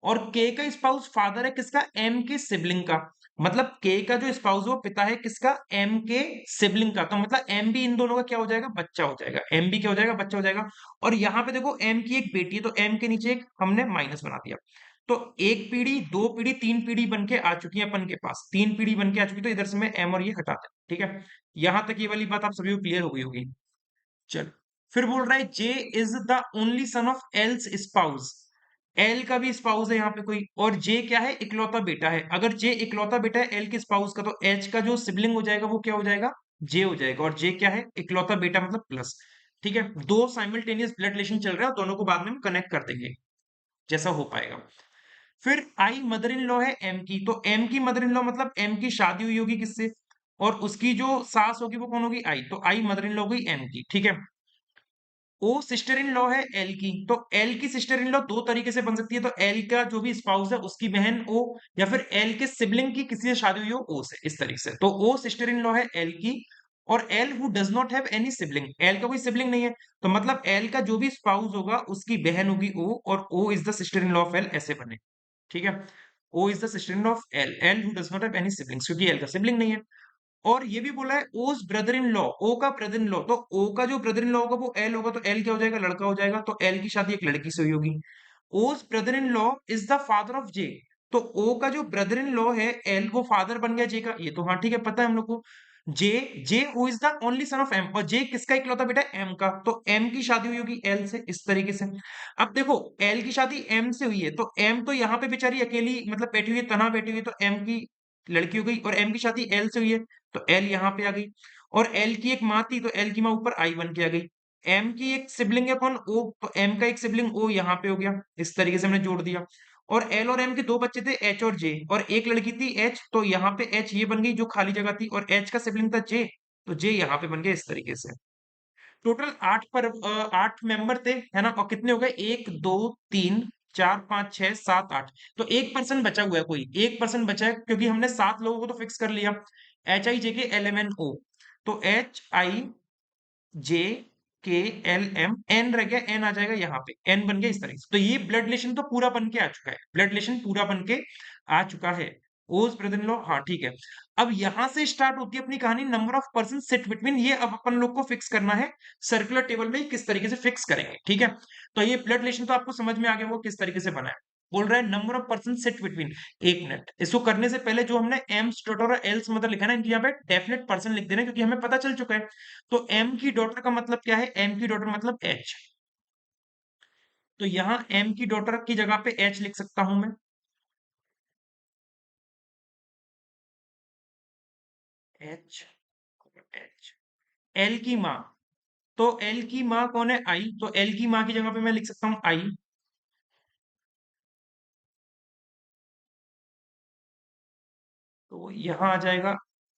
और के का स्पाउस फादर है किसका, एम के सिबलिंग का, मतलब के का जो स्पाउस वो पिता है किसका, एम के सिबलिंग का, तो मतलब एम भी इन दोनों का क्या हो जाएगा, बच्चा हो जाएगा, एम भी क्या हो जाएगा, बच्चा हो जाएगा। और यहाँ पे देखो एम की एक बेटी है, तो एम के नीचे एक हमने माइनस बना दिया। तो एक पीढ़ी, दो पीढ़ी, तीन पीढ़ी बन के आ चुकी है अपन के पास, तीन पीढ़ी बन के आ चुकी, तो इधर से मैं एम और ये हटा दें, ठीक है। यहां तक ये वाली बात आप सभी को क्लियर हो गई होगी। चलो, फिर बोल रहा है J is the only son of L's spouse, L का भी स्पाउस है यहाँ पे कोई, और जे क्या है, इकलौता बेटा है। अगर जे इकलौता बेटा है एल के स्पाउस का, तो एच का जो सिबलिंग हो जाएगा वो क्या हो जाएगा, जे हो जाएगा, और जे क्या है, इकलौता बेटा मतलब प्लस। ठीक है, दो साइमल्टेनियस ब्लड रिलेशन चल रहा है, दोनों को बाद में हम कनेक्ट कर देंगे जैसा हो पाएगा। फिर आई मदर इन लॉ है एम की, तो एम की मदर इन लॉ मतलब एम की शादी हुई होगी किससे, और उसकी जो सास होगी वो कौन होगी, आई, तो आई मदर इन लॉ गई एम की, ठीक है। ओ सिस्टर इन लॉ है एल की, तो एल की सिस्टर इन लॉ दो तरीके से बन सकती है, तो एल का जो भी स्पाउस है उसकी बहन ओ, या फिर एल के सिबलिंग की किसी से शादी हुई हो ओ से, इस तरीके से। तो ओ सिस्टर इन लॉ है एल की, और L who does not have any sibling, L का कोई सिबलिंग नहीं है, तो मतलब एल का जो भी स्पाउस होगा उसकी बहन होगी ओ, और O is the sister in law of L, ऐसे बने। ठीक है, O is the sister in law of L, L who does not have any siblings, क्योंकि एल का सिबलिंग नहीं है। और ये भी बोला है ओज ब्रदर इन लॉ, ओ का ब्रदर इन लॉ, तो ओ का जो ब्रदर इन लॉ होगा वो एल होगा, तो एल क्या हो जाएगा, लड़का हो जाएगा, तो एल की शादी एक लड़की से हुई होगी। O's brother in law is the father of J, तो ओ का जो ब्रदर इन लॉ है एल, वो फादर बन गया जे का, ये तो हाँ ठीक है, पता है हम लोग को। J, J who is the only son of M, और जे किसका इकलौता बेटा है, एम का, तो एम की शादी हुई होगी एल से, इस तरीके से। अब देखो एल की शादी एम से हुई है, तो एम तो यहाँ पे बेचारी अकेली मतलब बैठी हुई है, तना बैठी हुई है, तो एम की लड़की हो गई, और एम की शादी एल से हुई है, तो एल यहाँ पे आ गई। और एल की एक माँ थी, तो एल की माँ ऊपर आई बन के आ गई। एम की एक सिबलिंग है कौन, ओ, तो एम का एक सिबलिंग ओ यहाँ पे हो गया, इस तरीके से हमने जोड़ दिया। और एम के दो बच्चे थे एच और जे, और एक लड़की थी एच, तो यहाँ पे एच ये बन गई जो खाली जगह थी, और एच का सिबलिंग था जे, तो जे यहाँ पे बन गया, इस तरीके से। टोटल 8 मेंबर थे, है ना, और कितने हो गए, 1 2 3 4 5 6 7 8, तो एक पर्सन बचा हुआ है, कोई एक पर्सन बचा है, क्योंकि हमने 7 लोगों को तो फिक्स कर लिया, H I J K L M N ओ, तो H I J K L M N रह गया, एन आ जाएगा यहाँ पे, एन बन गया इस तरीके से। तो ये ब्लड रिलेशन तो पूरा बन के आ चुका है, ब्लड रिलेशन पूरा बन के आ चुका है। ओज ब्रदर इन लॉ, हाँ ठीक है। अब यहां से स्टार्ट होती है अपनी कहानी, number of person sit between, ये अब अपन लोग को फिक्स करना है सर्कुलर टेबल में, किस तरीके से फिक्स करेंगे, ठीक है। तो ये ब्लड रिलेशन तो आपको समझ में आ गया वो किस तरीके से बना है। बोल रहा है number of person sit between, एक मिनट, इसको करने से पहले जो हमने एम्स डॉटर और एल्स मदर लिखा है ना, इनकी यहाँ पे डेफिनेट पर्सन लिख देना, क्योंकि हमें पता चल चुका है। तो एम की डॉटर का मतलब क्या है, एम की डॉटर मतलब एच, तो यहां एम की डॉटर की जगह पे एच लिख सकता हूं मैं, एच, एच। एल की माँ, तो एल की माँ कौन है, आई, तो एल की माँ की जगह पे मैं लिख सकता हूं आई, तो यहां आ जाएगा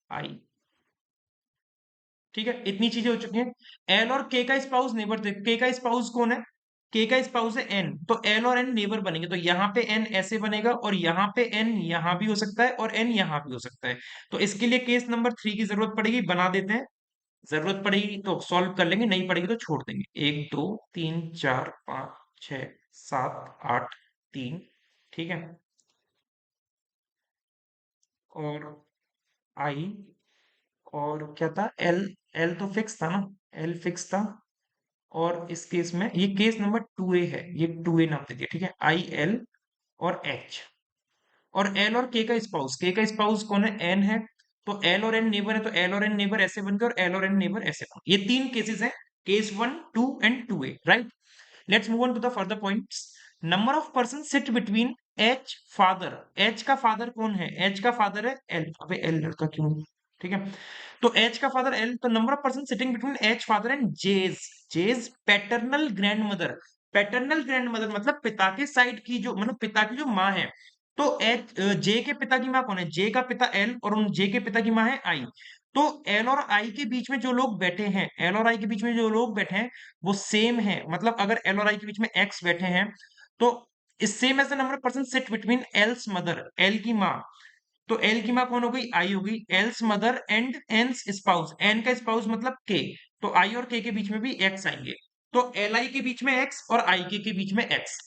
आई। ठीक है, इतनी चीजें हो चुकी हैं। एल और के का स्पाउस नेबर थे, के का स्पाउस कौन है, के का स्पाउस है एन, तो एल और एन नेबर बनेंगे, तो यहाँ पे एन ऐसे बनेगा, और यहाँ पे एन यहाँ भी हो सकता है, और एन यहाँ भी हो सकता है। तो इसके लिए केस नंबर 3 की जरूरत पड़ेगी, बना देते हैं। जरूरत पड़ेगी तो सॉल्व कर लेंगे, नहीं पड़ेगी तो छोड़ देंगे। 1 2 3 4 5 6 7 8 3, ठीक है, और आई, और क्या था, एल, एल तो फिक्स था ना, एल फिक्स था। और इस केस में ये केस नंबर 2A है, ये 2A नाम दे दिया, ठीक है, आई एल और एच, और एल और के का स्पाउस कौन है, एन है, तो एल और एन नेबर है, तो एल और एन नेबर ऐसे बन गए, और एल और एन नेबर ऐसे बन गए। ये तीन केसेस हैं, case 1 2 and 2A, right. Let's move on to the further points. Number of person sit between H father, H का फादर कौन है, एच का फादर है एल, अबे एल लड़का क्यों, ठीक है, तो एच का फादर एल, तो number of person sitting between H father and J's, J's paternal grandmother, paternal grandmother मतलब पिता के साइड की जो, मतलब पिता की जो माँ है, तो एच, जे के पिता की माँ कौन है, जे का पिता एल, और उन जे के पिता की माँ है आई। तो एल और आई के बीच में जो लोग बैठे हैं, एल और आई के बीच में जो लोग बैठे हैं वो सेम है, मतलब अगर एल और आई के बीच में एक्स बैठे हैं, तो इस same as the number of person sit between L's mother, L की माँ, तो एल की माँ कौन हो गई, आई हो गई, L's mother and N's spouse, N का स्पाउस मतलब के, तो आई और के बीच में भी एक्स आएंगे, तो एल आई के बीच में एक्स और आई के बीच में एक्स,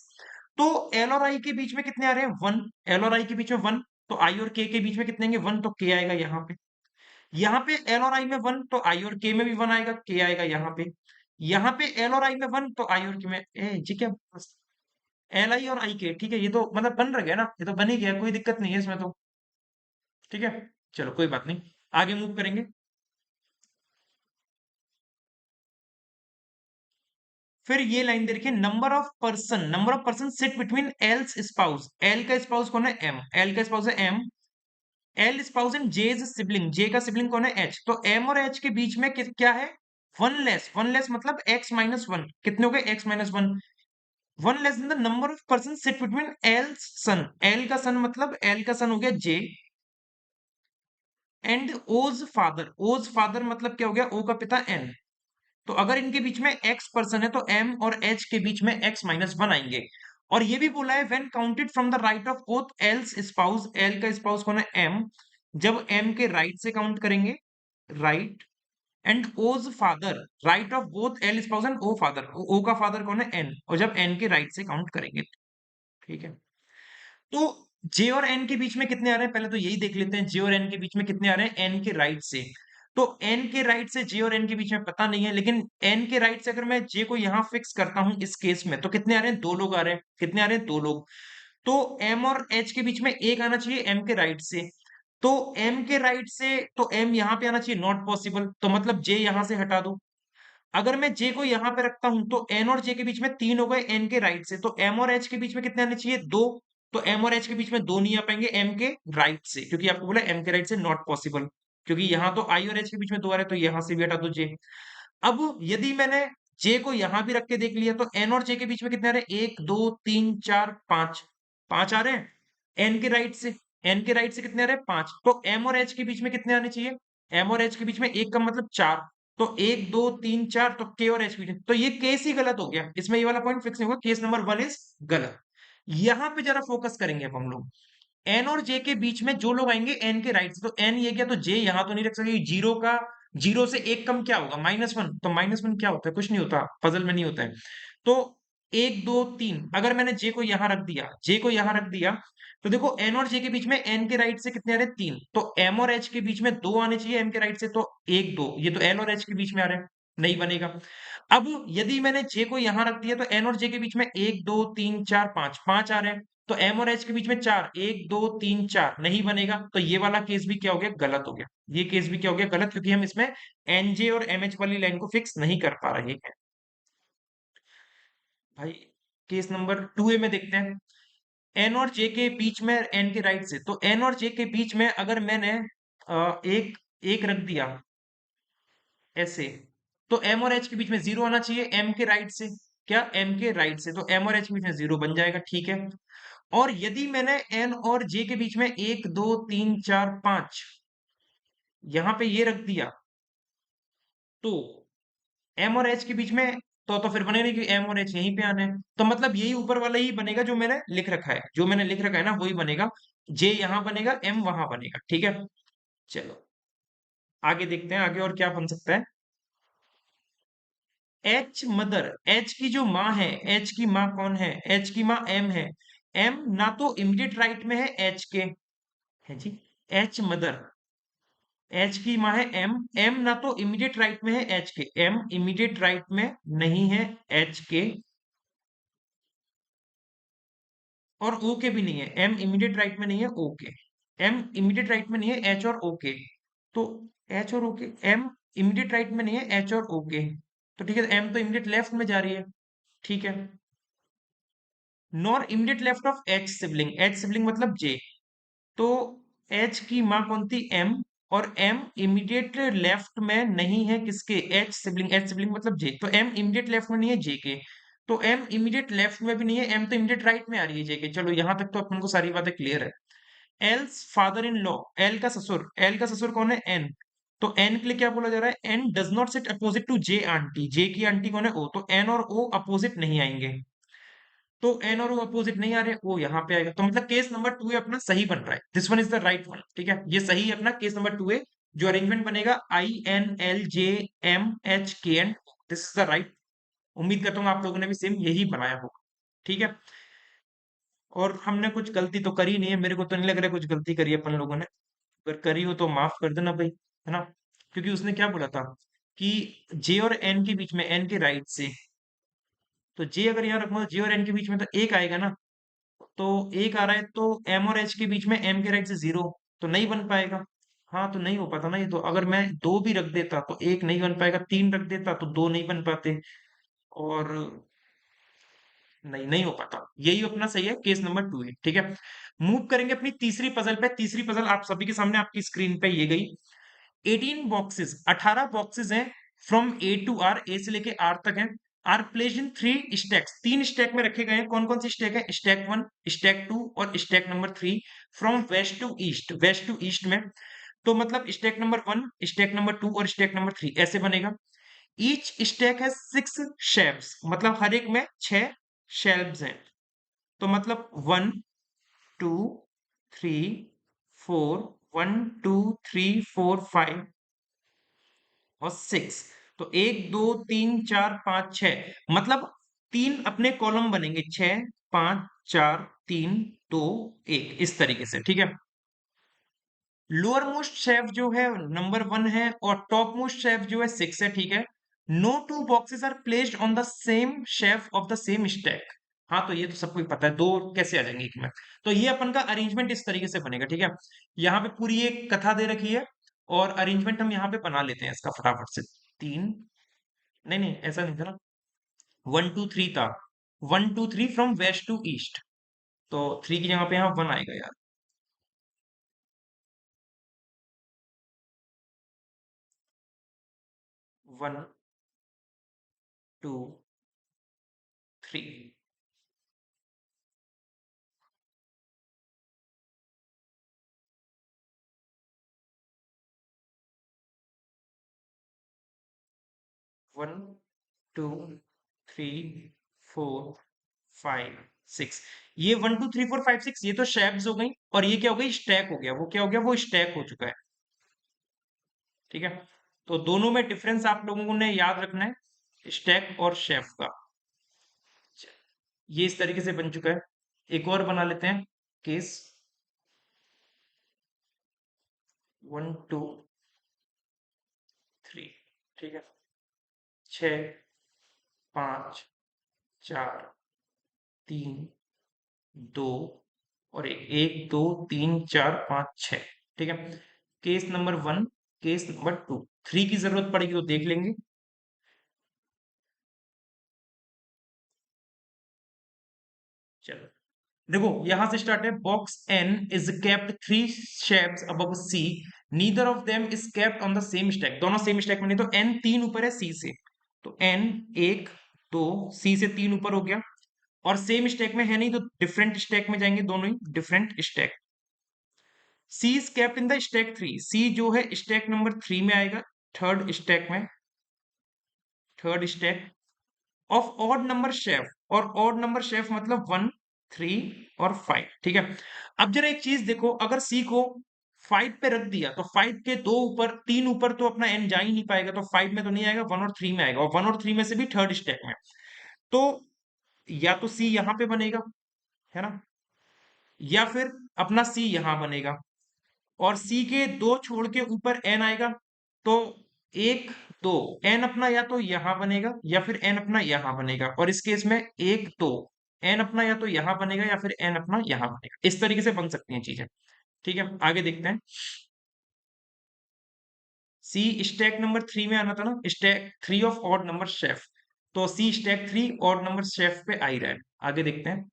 तो एल और आई के बीच में कितने आ रहे हैं, 1, एल और आई के बीच में 1, तो आई और के बीच में कितने आएंगे 1, तो के आएगा यहाँ पे एल और आई में 1, तो आई और के में भी 1 आएगा, के आएगा यहाँ पे एल और आई में 1, तो आई और के में जी क्या एल आई और आई के, ठीक है, ये तो मतलब बन रह गया ना, ये तो बन ही गया, कोई दिक्कत नहीं है इसमें तो, ठीक है। चलो कोई बात नहीं, आगे मूव करेंगे। फिर ये लाइन दे रखी है, number of person sit between L's spouse, L का स्पाउस कौन है एम, एल का स्पाउस है M, L spouse and J is sibling, J का सिबलिंग कौन है एच, तो एम और एच के बीच में क्या है वन लेस मतलब एक्स माइनस वन, कितने हो गए X minus one less than the number of person sit between L son, L का सन मतलब एल का सन हो गया जे, एंड ओज फादर मतलब क्या हो गया ओ का पिता एन, तो अगर इनके बीच में एक्स पर्सन है तो एम और एच के बीच में एक्स माइनस वन आएंगे। और ये भी बोला है when counted from the right of both else spouse, L का स्पाउस कौन है एम, जब एम के राइट से काउंट करेंगे, right, and O's father, right of both L spouse and O father, O का फादर कौन है एन, और जब एन के राइट से काउंट करेंगे, ठीक है। तो जे और एन के बीच में कितने आ रहे हैं, पहले तो यही देख लेते हैं, जे और एन के बीच में कितने आ रहे हैं एन के राइट से, तो एन के राइट से जे और एन के बीच में पता नहीं है, लेकिन एन के राइट से अगर मैं जे को यहां फिक्स करता हूं इस केस में, तो कितने आ रहे हैं दो लोग आ रहे हैं, कितने आ रहे हैं दो लोग, तो एम और एच के बीच में एक आना चाहिए एम के राइट से, तो एम के राइट से तो एम यहां पे आना चाहिए, नॉट पॉसिबल, तो मतलब जे यहां से हटा दो। अगर मैं जे को यहां पे रखता हूं तो एन और जे के बीच में तीन हो गए एन के राइट से, तो एम और एच के बीच में कितने आने चाहिए दो, तो एम और एच के बीच में दो नहीं आ पाएंगे एम के राइट से, क्योंकि आपको बोला एम के राइट से नॉट पॉसिबल, क्योंकि यहां तो आई और एच के बीच में दो आ रहे हैं, तो यहां से भी हटा दो जे। अब यदि मैंने जे को यहां भी रख के देख लिया तो एन और जे के बीच में कितने आ रहे हैं एक दो तीन चार पांच, पांच आ रहे हैं एन के राइट से, एन के राइट से कितने आ रहे हैं पांच, तो एम और एच के बीच में कितने आने चाहिए, एम और एच के बीच में एक का मतलब चार, तो एक दो तीन चार, तो के और एच के बीच में, तो ये केस ही गलत हो गया, इसमें ये वाला पॉइंट फिक्स नहीं होगा, केस नंबर वन इज गलत। यहां पे जरा फोकस करेंगे अब हम लोग, एन और जे के बीच में जो लोग आएंगे एन के राइट से, तो एन ये क्या, तो जे यहां तो नहीं रख सकते, जीरो का जीरो से एक कम क्या होगा माइनस वन, तो माइनस वन क्या होता है कुछ नहीं होता, पजल में नहीं होता है, तो एक दो तीन, अगर मैंने जे को यहां रख दिया, जे को यहां रख दिया, तो देखो एन और जे के बीच में एन के राइट से कितने आ रहे हैं तीन, तो एम और एच के बीच में दो आने चाहिए एम के राइट से, तो एक दो, ये तो एन और एच के बीच में आ रहे हैं, नहीं बनेगा। अब यदि मैंने जे को यहां रख दिया तो एन और जे के बीच में एक दो तीन चार पांच, पांच आ रहे हैं, तो एम और एच के बीच में चार, एक दो तीन चार, नहीं बनेगा, तो ये वाला केस भी क्या हो गया गलत हो गया, ये केस भी क्या हो गया गलत, क्योंकि हम इसमें एनजे और एमएच वाली लाइन को फिक्स नहीं कर पा रहे हैं। भाई केस नंबर टू ए में देखते हैं, एन और जे के बीच में एन के राइट से, तो एन और जे के बीच में अगर मैंने एक एक रख दिया ऐसे, तो एम और एच के बीच में जीरो आना चाहिए एम के राइट से, क्या एम के राइट से, तो एम और एच के बीच में जीरो बन जाएगा, ठीक है। और यदि मैंने एन और जे के बीच में एक दो तीन चार पांच यहां पे ये रख दिया, तो एम और एच के बीच में तो फिर बनेगा नहीं, कि एम और एच यहीं पे आने हैं, तो मतलब यही ऊपर वाला ही बनेगा जो मैंने लिख रखा है, जो मैंने लिख रखा है ना वही बनेगा, जे यहां बनेगा एम वहां बनेगा, ठीक है। चलो आगे देखते हैं, आगे और क्या बन सकता है। एच मदर, एच की जो माँ है, एच की माँ कौन है, एच की माँ एम है, एम ना तो इमीडिएट राइट में है एच के, है जी, एच मदर, एच की माँ है एम, एम ना तो इमीडिएट राइट में है एच के, एम इमीडिएट राइट में नहीं है एच के, और ओ के भी नहीं है, एम इमीडिएट राइट में नहीं है ओ के, एम इमीडिएट राइट में नहीं है एच और ओ के, तो एच और ओ के, एम इमीडिएट राइट में नहीं है एच और ओ के, तो ठीक है, एम तो इमीडिएट लेफ्ट में जा रही है, ठीक है, nor immediate left of H sibling, H sibling मतलब जे, तो एच की माँ कौन थी एम, और एम इमीडिएट लेफ्ट में नहीं है किसके एच सिबलिंग, एच सिबलिंग मतलब जे, तो एम इमीडिएट लेफ्ट में नहीं है जे के, तो एम इमीडिएट लेफ्ट में भी नहीं है, एम तो इमीडिएट राइट में आ रही है जे के, चलो यहां तक तो अपन को सारी बातें क्लियर है। Else father in law, L का ससुर, एल का ससुर कौन है एन, तो एन के लिए क्या बोला जा रहा है, N does not sit opposite to J aunty, J की आंटी कौन है ओ, तो एन और ओ अपोजिट नहीं आएंगे, तो एन और ओ अपोजिट नहीं आ रहे, ओ यहाँ पे आएगा, तो मतलब केस नंबर टू ए अपना सही बन रहा है, this one is the right one, ठीक है, ये सही है अपना केस नंबर टू ए, जो अरेंजमेंट बनेगा I N L J M H K N, this is the right. उम्मीद करता हूँ आप लोगों ने भी सेम यही बनाया होगा, ठीक है। और हमने कुछ गलती तो करी नहीं है, मेरे को तो नहीं लग रहा है कुछ गलती करी है अपन लोगों ने। अगर करी हो तो माफ कर देना भाई, है ना? क्योंकि उसने क्या बोला था कि जे और एन के बीच में, एन के राइट से, तो जे अगर यहाँ रखूंगा जे और एन के बीच में तो एक आएगा ना, तो एक आ रहा है, तो एम और एच के बीच में एम के राइट से जीरो, तो नहीं बन पाएगा। हाँ, तो नहीं हो पाता ना ये, तो अगर मैं दो भी रख देता तो एक नहीं बन पाएगा, तीन रख देता तो दो नहीं बन पाते, और नहीं, नहीं हो पाता। यही अपना सही है, केस नंबर 2 है, ठीक है। मूव करेंगे अपनी तीसरी पजल पे। तीसरी पजल आप सभी के सामने आपकी स्क्रीन पे ये गई। 18 बॉक्सेस, 18 बॉक्सेस हैं, from A to R, A से लेके आर तक है। Are placed in 3 stacks, 3 stack में रखे गए हैं। कौन कौन सी स्टैक है? स्टैक 1, स्टैक 2 और stack number 3, from west to east, west to east में। तो मतलब स्टैक नंबर 1, स्टैक नंबर 2 और स्टैक नंबर 3 ऐसे बनेगा। ईच स्टैक है 6 शेल्व्स, मतलब हर एक में 6 शेल्व्स हैं। तो मतलब 1 2 3 4, 1 2 3 4 5 और 6। तो 1 2 3 4 5 6, मतलब 3 अपने कॉलम बनेंगे, 6 5 4 3 2 1, इस तरीके से, ठीक है। लोअर मोस्ट शेफ जो है नंबर 1 है, और टॉप मोस्ट शेफ जो है 6 है, ठीक है। No two boxes are placed on the same shelf of the same stack. हाँ, तो ये तो सबको ही पता है, दो कैसे आ जाएंगे एक में। तो ये अपन का अरेंजमेंट इस तरीके से बनेगा, ठीक है। यहाँ पे पूरी एक कथा दे रखी है, और अरेंजमेंट हम यहाँ पे बना लेते हैं इसका फटाफट से। तीन, नहीं नहीं ऐसा नहीं था ना, 1 2 3 था। 1 2 3 फ्रॉम वेस्ट टू ईस्ट, तो 3 की जगह पे यहाँ 1 आएगा यार। 1 2 3। 1 2 3 4 5 6, ये 1 2 3 4 5 6, ये तो शेप्स हो गई, और ये क्या हो गई? स्टैक हो गया। वो क्या हो गया? वो स्टैक हो चुका है, ठीक है। तो दोनों में डिफरेंस आप लोगों ने याद रखना है, स्टैक और शेफ का। ये इस तरीके से बन चुका है। एक और बना लेते हैं केस। 1 2 3, ठीक है। 6 5 4 3 2 और 1 1 2 3 4 5 6, ठीक है। केस नंबर 1, केस नंबर 2, 3 की जरूरत पड़ेगी तो देख लेंगे। चलो देखो, यहां से स्टार्ट है। Box N is kept 3 shapes above C, neither of them is kept on the same stack. दोनों सेम स्टैक में नहीं, तो एन 3 ऊपर है सी से, तो एन 1 2 सी से 3 ऊपर हो गया, और सेम स्टैक में है नहीं, तो डिफरेंट स्टैक में जाएंगे, दोनों ही different stack. C is kept in the stack 3, C जो है स्टैक नंबर 3 में आएगा, थर्ड स्टैक में, third stack of odd number shelf, और ऑड नंबर शेफ मतलब 1 3 और 5, ठीक है। अब जरा एक चीज देखो, अगर सी को 5 पे रख दिया, तो 5 के दो ऊपर, 3 ऊपर तो अपना एन जा ही नहीं पाएगा, तो 5 में तो नहीं आएगा, 1 और 3 में आएगा, और 1 और 3 में से भी थर्ड स्टेप में। तो या तो सी यहां पे बनेगा, है ना, या फिर अपना सी यहां बनेगा, और सी के दो छोड़ के ऊपर एन आएगा, तो 1 2 एन अपना या तो यहां बनेगा या फिर एन अपना यहां बनेगा, और इस केस में 1 2 एन अपना या तो यहां बनेगा या फिर एन अपना यहां बनेगा। इस तरीके से बन सकती हैं चीजें, ठीक है। आगे देखते हैं। सी स्टैक नंबर 3 में आना था ना, stack 3 of odd number shelf, तो C stack 3 odd number shelf पे आ ही रहा है। आगे देखते हैं।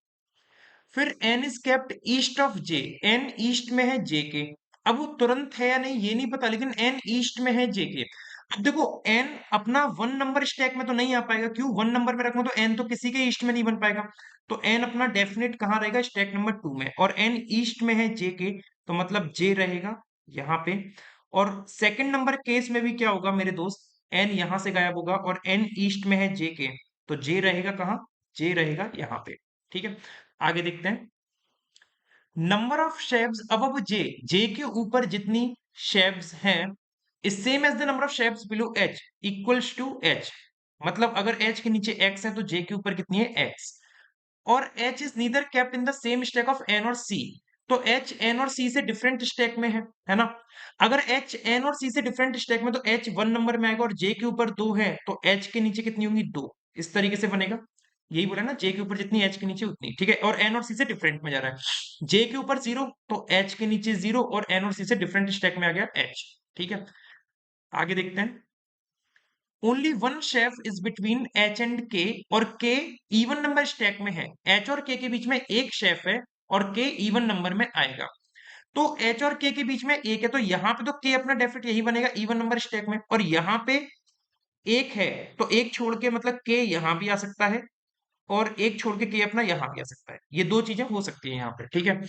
फिर N is kept east of J, N east में है जे के। अब वो तुरंत है या नहीं ये नहीं पता, लेकिन एन ईस्ट में है जे के। अब देखो, एन अपना 1 नंबर स्टैक में तो नहीं आ पाएगा, क्यों? 1 नंबर में रखूं तो एन तो किसी के ईस्ट में नहीं बन पाएगा, तो एन अपना डेफिनेट कहाँ रहेगा? स्टैक नंबर 2 में, और एन ईस्ट में है जे के, तो मतलब जे रहेगा यहाँ पे। और सेकंड नंबर केस में भी क्या होगा मेरे दोस्त? एन यहां से गायब होगा, और एन ईस्ट में है जे के, तो जे रहेगा कहाँ? जे रहेगा यहाँ पे, ठीक है। आगे देखते हैं। Number of shapes above J, J के ऊपर जितनी शेप्स हैं is same as the number of shapes below H, equals to H. मतलब अगर एच के नीचे एक्स है तो जे के ऊपर कितनी है? एक्स। और H is neither kept in the same stack of N और C। तो H N और C से डिफरेंट स्टैक में है ना। अगर H N और C से डिफरेंट स्टैक में तो H 1 नंबर में आएगा और J के ऊपर 2 है तो H के नीचे कितनी होंगी 2। इस तरीके से बनेगा। यही बोला ना, J के ऊपर जितनी H के नीचे उतनी, ठीक है। और N और C से डिफरेंट में जा रहा है, J के ऊपर 0 तो H के नीचे 0 और N और C से डिफरेंट स्टैक में आ गया H, ठीक है। आगे देखते हैं। Only one chef is between H and के और के इवन नंबर स्टैक में है। एच और के बीच में एक शेफ है और के इवन नंबर में आएगा। तो एच और के बीच में एक है तो यहाँ पे तो के अपना डेफिनेट यही बनेगा इवन नंबर स्टैक में, और यहाँ पे एक है तो एक छोड़ के मतलब के यहाँ भी आ सकता है और एक छोड़ के के अपना यहाँ भी आ सकता है। ये दो चीजें हो सकती है यहाँ पे, ठीक है।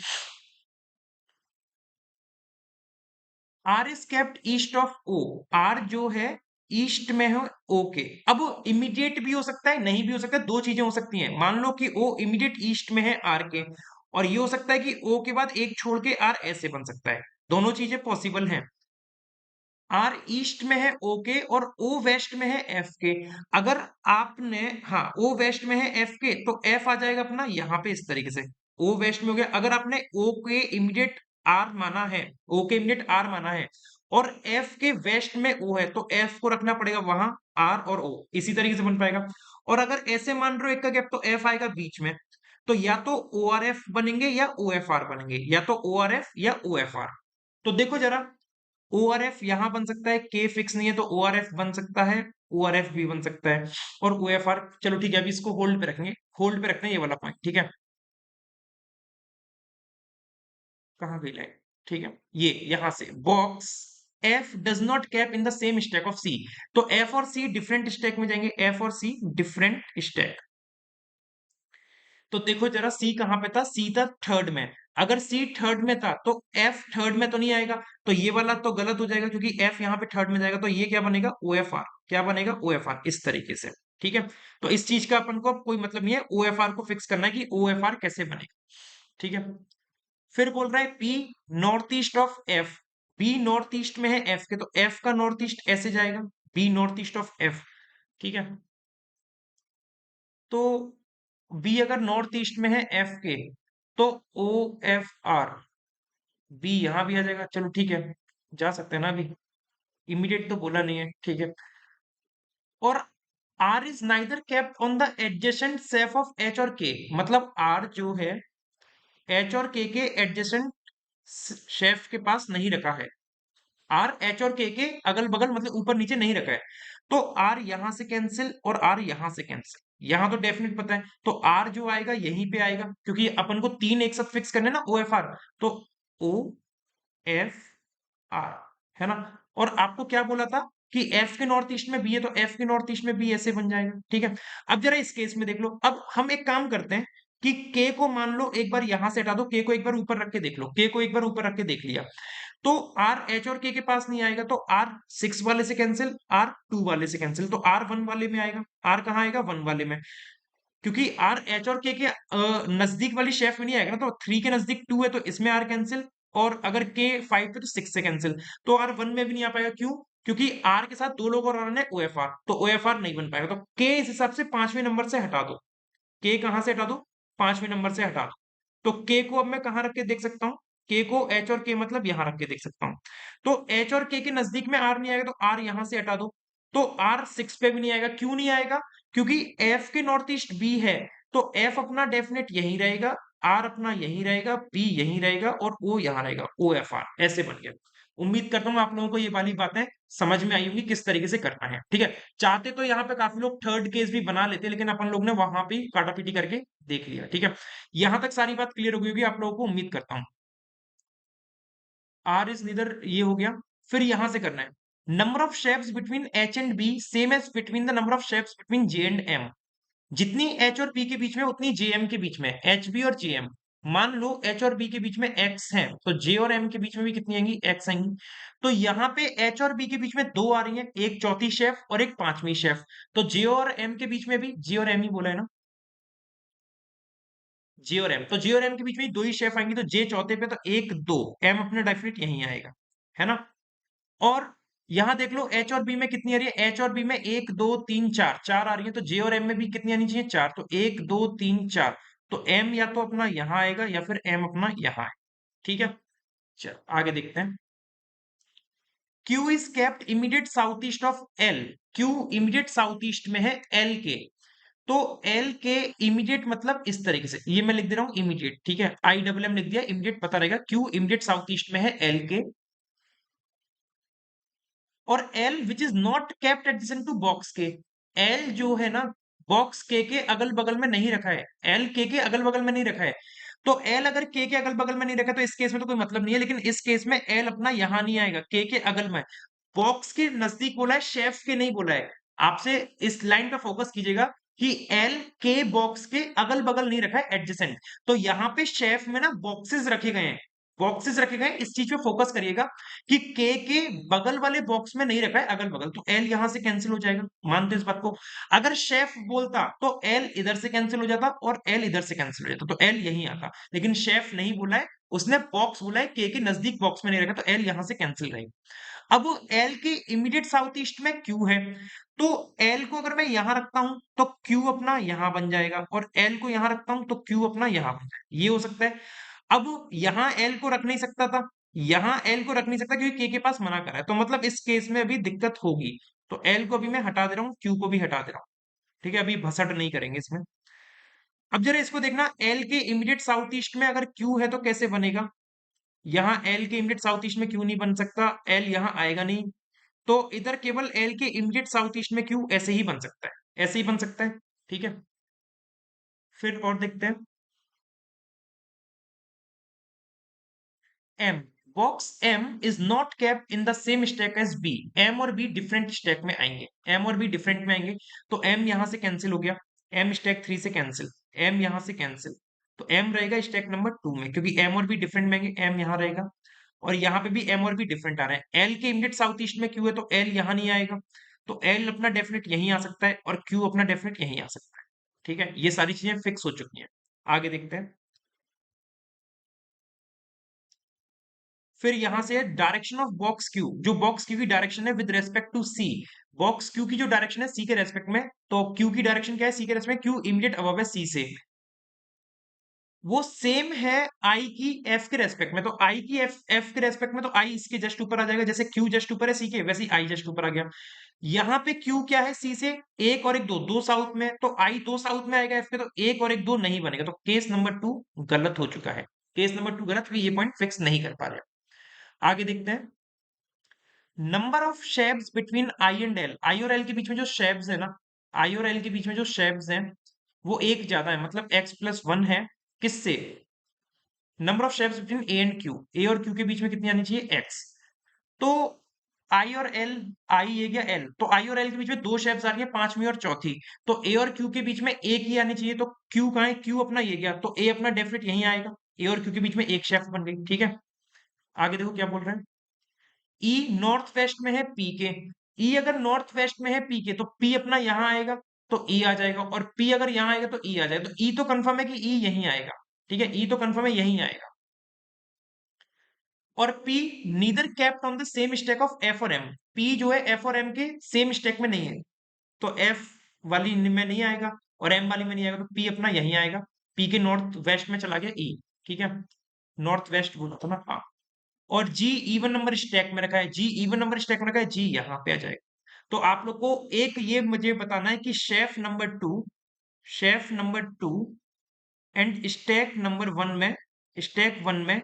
R is kept east of O. R जो है ईस्ट में है ओ के। अब इमीडिएट भी हो सकता है, नहीं भी हो सकता है, दो चीजें हो सकती हैं। मान लो कि ओ इमीडिएट ईस्ट में है आर के, और ये हो सकता है कि ओ के बाद एक छोड़ के आर ऐसे बन सकता है। दोनों चीजें पॉसिबल हैं। आर ईस्ट में है ओ के और ओ वेस्ट में है एफ के। अगर आपने, हाँ, ओ वेस्ट में है एफ के तो एफ आ जाएगा अपना यहाँ पे इस तरीके से। ओ वेस्ट में हो गया। अगर आपने ओ के इमीडिएट आर माना है, ओ के इमीडिएट आर माना है और एफ के वेस्ट में ओ है तो एफ को रखना पड़ेगा वहां आर और ओ, इसी तरीके से बन पाएगा। और अगर ऐसे मान रहे हो एक का गैप तो एफ आएगा बीच में। तो या तो ओ आर एफ बनेंगे या ओ एफ आर बनेंगे, या तो ओ आर एफ या ओ एफ आर। तो देखो जरा, ओ आर एफ यहां बन सकता है, के फिक्स नहीं है तो ओ आर एफ बन सकता है, ओ आर एफ भी बन सकता है, और ओ एफ आर। चलो ठीक है, अभी इसको होल्ड पे रखेंगे, होल्ड पे रखते हैं ये वाला पॉइंट, ठीक है। कहाँ गई लाइन, ठीक है। ये यहां से box F does not keep in the same stack of C. तो एफ और सी डिफरेंट स्टैक में जाएंगे, एफ और सी डिफरेंट स्टैक। तो देखो जरा, सी कहां पे था, सी था थर्ड में। अगर सी थर्ड में था तो एफ थर्ड में तो नहीं आएगा, तो ये वाला तो गलत हो जाएगा क्योंकि एफ यहाँ पे थर्ड में जाएगा। तो ये क्या बनेगा, ओ एफ आर। क्या बनेगा, ओ एफ आर, इस तरीके से, ठीक है। तो इस चीज का अपन को कोई मतलब नहीं है, ओ एफ आर को फिक्स करना है कि ओ एफ आर कैसे बनेगा, ठीक है। फिर बोल रहा है P north east of F. B north east में है एफ के तो एफ का नॉर्थ ईस्ट ऐसे जाएगा, B north east of F, ठीक है। तो बी अगर नॉर्थ ईस्ट में है एफ के तो ओ एफ आर, बी यहां भी आ जाएगा। चलो ठीक है, जा सकते हैं ना अभी, इमीडिएट तो बोला नहीं है, ठीक है। और R is neither kept on the adjacent shelf of H और के। मतलब आर जो है एच और के एडजेसेंट शेफ के पास नहीं रखा है। आर एच और के अगल बगल मतलब ऊपर नीचे नहीं रखा है। तो आर यहां से कैंसिल और आर यहां से कैंसिल, यहां तो डेफिनेट पता है। तो आर जो आएगा यहीं पे आएगा क्योंकि अपन को तीन एक साथ फिक्स करने ना, ओ एफ आर। तो ओ एफ आर, है ना। और आपको क्या बोला था कि एफ के नॉर्थ ईस्ट में बी है तो एफ के नॉर्थ ईस्ट में बी ऐसे बन जाएगा, ठीक है। अब जरा इस केस में देख लो। अब हम एक काम करते हैं कि के को मान लो एक बार यहां से हटा दो, के को एक बार ऊपर रख के देख लो, के को एक बार ऊपर रख के देख लिया तो आर एच और के पास नहीं आएगा। तो आर सिक्स वाले से कैंसिल, आर टू वाले से कैंसिल, तो आर वन वाले में आएगा। आर कहाँ आएगा, वन वाले में, क्योंकि आर एच और के नजदीक वाली शेफ में नहीं आएगा ना। तो थ्री के नजदीक टू है तो इसमें आर कैंसिल, और अगर के फाइव पे तो सिक्स से कैंसिल। तो आर वन में भी नहीं आ पाएगा, क्यों, क्योंकि आर के साथ दो लोग और आना है ओ एफ आर, तो ओ एफ आर नहीं बन पाएगा। तो के इस हिसाब से पांचवें नंबर से हटा दो। के कहां से हटा दो, पांचवें नंबर से हटा दो। तो के को अब मैं कहां रख के देख सकता हूँ, के को एच और के मतलब यहां रख के देख सकता हूँ। तो एच और के नजदीक में आर नहीं आएगा तो आर यहां से हटा दो। तो आर सिक्स पे भी नहीं आएगा, क्यों नहीं आएगा, क्योंकि एफ के नॉर्थ ईस्ट बी है तो एफ अपना डेफिनेट यही रहेगा, आर अपना यही रहेगा, बी यही रहेगा और ओ यहां रहेगा, ओ एफ आर ऐसे बन गया। उम्मीद करता हूँ आप लोगों को ये वाली बातें समझ में आई होंगी किस तरीके से करना है, ठीक है। चाहते तो यहाँ पे काफी लोग थर्ड केस भी बना लेते, लेकिन अपन लोग ने वहां पे काटापीटी करके देख लिया, ठीक है। यहां तक सारी बात क्लियर हो गई होगी आप लोगों को, उम्मीद करता हूँ। आर इज नीदर, ये हो गया। फिर यहां से करना है number of shapes between H and B same as between the number of shapes between J and M. जितनी एच और बी के बीच में उतनी जे एम के बीच में, एच बी और जे एम। मान लो एच और बी के बीच में एक्स है तो जे और एम के बीच में भी कितनी आएंगी, एक्स आएंगी। तो यहाँ पे एच और बी के बीच में दो आ रही है, एक चौथी शेफ और एक पांचवी शेफ। तो जे और एम के बीच में भी, जे और एम ही बोला है ना, जे और एम, तो जे और एम के बीच में दो ही शेफ आएंगी। तो जे चौथे पे तो एक दो, एम अपना डेफिनेट यहीं आएगा, है ना। और यहां देख लो एच और बी में कितनी आ रही है, एच और बी में एक दो तीन चार, चार आ रही है। तो जे और एम में भी कितनी आनी चाहिए, चार। तो एक दो तीन चार, तो एम या तो अपना यहां आएगा या फिर एम अपना यहां है। ठीक है, चलो आगे देखते हैं। Q is kept immediate south east of L। Q immediate south east में है L के। तो L के इमीडिएट मतलब इस तरीके से, ये मैं लिख दे रहा हूं इमीडिएट, ठीक है, आई डबल एम लिख दिया, इमीडिएट पता रहेगा। Q इमीडिएट साउथ ईस्ट में है L के, और L which is not kept adjacent to box K. L जो है ना, बॉक्स के अगल बगल में नहीं रखा है। L के अगल बगल में नहीं रखा है। तो L अगर के अगल बगल में नहीं रखा तो इस केस में तो कोई मतलब नहीं है, लेकिन इस केस में L अपना यहां नहीं आएगा, के अगल में। बॉक्स के नजदीक बोला है, शेफ के नहीं बोला है। आपसे इस लाइन पे फोकस कीजिएगा कि एल के बॉक्स के अगल बगल नहीं रखा है, एडजेसेंट। तो यहाँ पे शेफ में ना बॉक्सेस रखे गए हैं, बॉक्सेस रखे गए हैं, इस चीज पे फोकस करिएगा कि के बगल वाले बॉक्स में नहीं रखा है अगल बगल। तो एल यहां से कैंसिल हो जाएगा, मानते इस बात को। अगर शेफ बोलता तो एल इधर से कैंसिल हो जाता और एल इधर से कैंसिल हो जाता, तो एल यही आता। लेकिन शेफ नहीं बोला है, उसने बॉक्स बोला है, के नजदीक बॉक्स में नहीं रखा, तो एल यहां से कैंसिल रहेगी। अब एल के इमीडिएट साउथ ईस्ट में क्यू है, तो एल को अगर मैं यहां रखता हूं तो क्यू अपना यहां बन जाएगा, और एल को यहां रखता हूं तो क्यू अपना यहां बन जाएगा, ये हो सकता है। अब यहां एल को रख नहीं सकता था, यहां एल को रख नहीं सकता क्योंकि के पास मना करा है, तो मतलब इस केस में अभी दिक्कत होगी। तो एल को अभी मैं हटा दे रहा हूं, क्यू को भी हटा दे रहा हूं। ठीक है, अभी भसड़ नहीं करेंगे इसमें। अब जरा इसको देखना, एल के इमीडिएट साउथ ईस्ट में अगर क्यू है तो कैसे बनेगा। यहाँ एल के इमीडिएट साउथ ईस्ट में क्यू नहीं बन सकता, एल यहाँ आएगा नहीं, तो इधर केवल एल के इमीडिएट साउथ ईस्ट में क्यू ऐसे ही बन सकता है, ऐसे ही बन सकता है। ठीक है, फिर और देखते हैं। M, box M is not kept in the same stack as B. M और बी डिफरेंट स्टैक में आएंगे, एम और बी डिफरेंट में आएंगे, तो एम यहां से कैंसिल हो गया, एम स्टैक 3 से कैंसिल, एम यहां से कैंसिल, तो एम रहेगा स्टैक नंबर 2 में, क्योंकि एम और बी डिफरेंट में आएंगे, एम यहां रहेगा। और यहाँ पे भी एम और बी डिफरेंट आ रहे हैं। एल के इमीडिएट साउथ ईस्ट में क्यू है, तो एल यहाँ नहीं आएगा, तो एल अपना डेफिनेट यहीं आ सकता है, और क्यू अपना डेफिनेट यहीं आ सकता है। ठीक है, ये सारी चीजें फिक्स हो चुकी हैं। आगे देखते हैं। फिर यहां से डायरेक्शन ऑफ बॉक्स क्यू, जो बॉक्स क्यू की डायरेक्शन है with respect to C. Box Q की जो डायरेक्शन है सी के रेस्पेक्ट में, तो क्यू की डायरेक्शन क्या है, सी के रेस्पेक्ट में, क्यू इमीडिएट अबव है सी से। वो सेम है आई की एफ के रेस्पेक्ट में, तो आई की एफ के रेस्पेक्ट में, तो आई इसके जस्ट ऊपर आ जाएगा, जैसे क्यू जस्ट ऊपर है सी के, वैसे ही आई जस्ट ऊपर आ गया। यहाँ पे क्यू क्या है, सी से एक और एक दो, दो साउथ में, तो आई दो साउथ में आएगा एफ के, तो एक और एक दो नहीं बनेगा, तो केस नंबर 2 गलत हो चुका है। केस नंबर 2 गलत, ये पॉइंट फिक्स नहीं कर पा रहे। आगे देखते हैं। Number of shapes between I and L, I और एल के बीच में जो शेप्स है ना, आई और एल के बीच में जो शेप्स हैं वो एक ज्यादा है, मतलब x+1 है। किससे, number of shapes between A and Q, A और क्यू के बीच में कितनी आनी चाहिए, x। तो आई और एल, आई ये गया एल, तो आई और एल के बीच में दो शेप्स आ रही है, पांचवी और चौथी, तो ए और क्यू के बीच में एक ही आनी चाहिए, तो क्यू कहाँ है, क्यू अपना ये गया, तो ए अपना डेफिनेट यहीं आएगा, ए और क्यू के बीच में एक शेप बन गई। ठीक है, आगे देखो क्या बोल रहे हैं। ई नॉर्थ वेस्ट में है पी के, ई अगर नॉर्थ वेस्ट में है पी के, तो पी अपना यहां आएगा, तो ई आ जाएगा, और पी अगर यहां आएगा तो ई आ जाएगा, तो ई तो कंफर्म है कि ई यहीं आएगा। ठीक है, ई तो कंफर्म है यहीं आएगा। और P neither kept on the same stack of F और M, P जो है F और M के सेम स्टैक में नहीं है, तो F वाली में नहीं आएगा और M वाली में नहीं आएगा, तो P अपना यहीं आएगा। P के नॉर्थ वेस्ट में चला गया E। ठीक है, नॉर्थ वेस्ट बोला था ना, हाँ। और G इवन नंबर स्टैक में रखा है, G इवन नंबर स्टैक में रखा है, G यहाँ पे आ जाएगा। तो आप लोग को एक ये मुझे बताना है कि chef number two and stack one में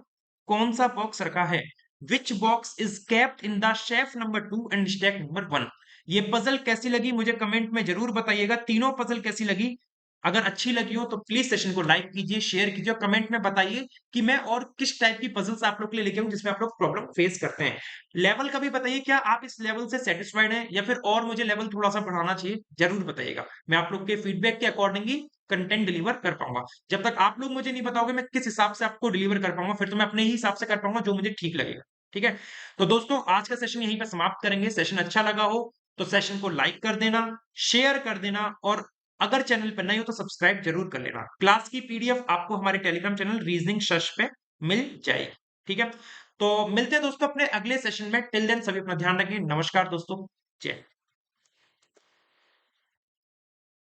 कौन सा बॉक्स रखा है, which box is kept in the chef number 2 and stack number 1। ये पजल कैसी लगी मुझे कमेंट में जरूर बताइएगा, तीनों पजल कैसी लगी। अगर अच्छी लगी हो तो प्लीज सेशन को लाइक कीजिए, शेयर कीजिए, और कमेंट में बताइए कि मैं और किस टाइप की पजल्स आप लोग के लिए लेके आऊं जिसमें आप लोग प्रॉब्लम फेस करते हैं। लेवल का भी बताइए, क्या आप इस लेवल से सेटिस्फाइड हैं या फिर और मुझे लेवल थोड़ा सा बढ़ाना चाहिए, जरूर बताइएगा। मैं आप लोग के फीडबैक के अकॉर्डिंग ही कंटेंट डिलीवर कर पाऊंगा। जब तक आप लोग मुझे नहीं बताओगे मैं किस हिसाब से आपको डिलीवर कर पाऊंगा, फिर तो मैं अपने ही हिसाब से कर पाऊंगा जो मुझे ठीक लगेगा। ठीक है, तो दोस्तों आज का सेशन यहीं पर समाप्त करेंगे। सेशन अच्छा लगा हो तो सेशन को लाइक कर देना, शेयर कर देना, और अगर चैनल पर नए हो तो सब्सक्राइब जरूर कर लेना। क्लास की पीडीएफ आपको हमारे टेलीग्राम चैनल रीजनिंग शश पे मिल जाएगी। ठीक है, तो मिलते हैं दोस्तों अपने अगले सेशन में। टिल देन सभी अपना ध्यान रखें। नमस्कार दोस्तों, जय।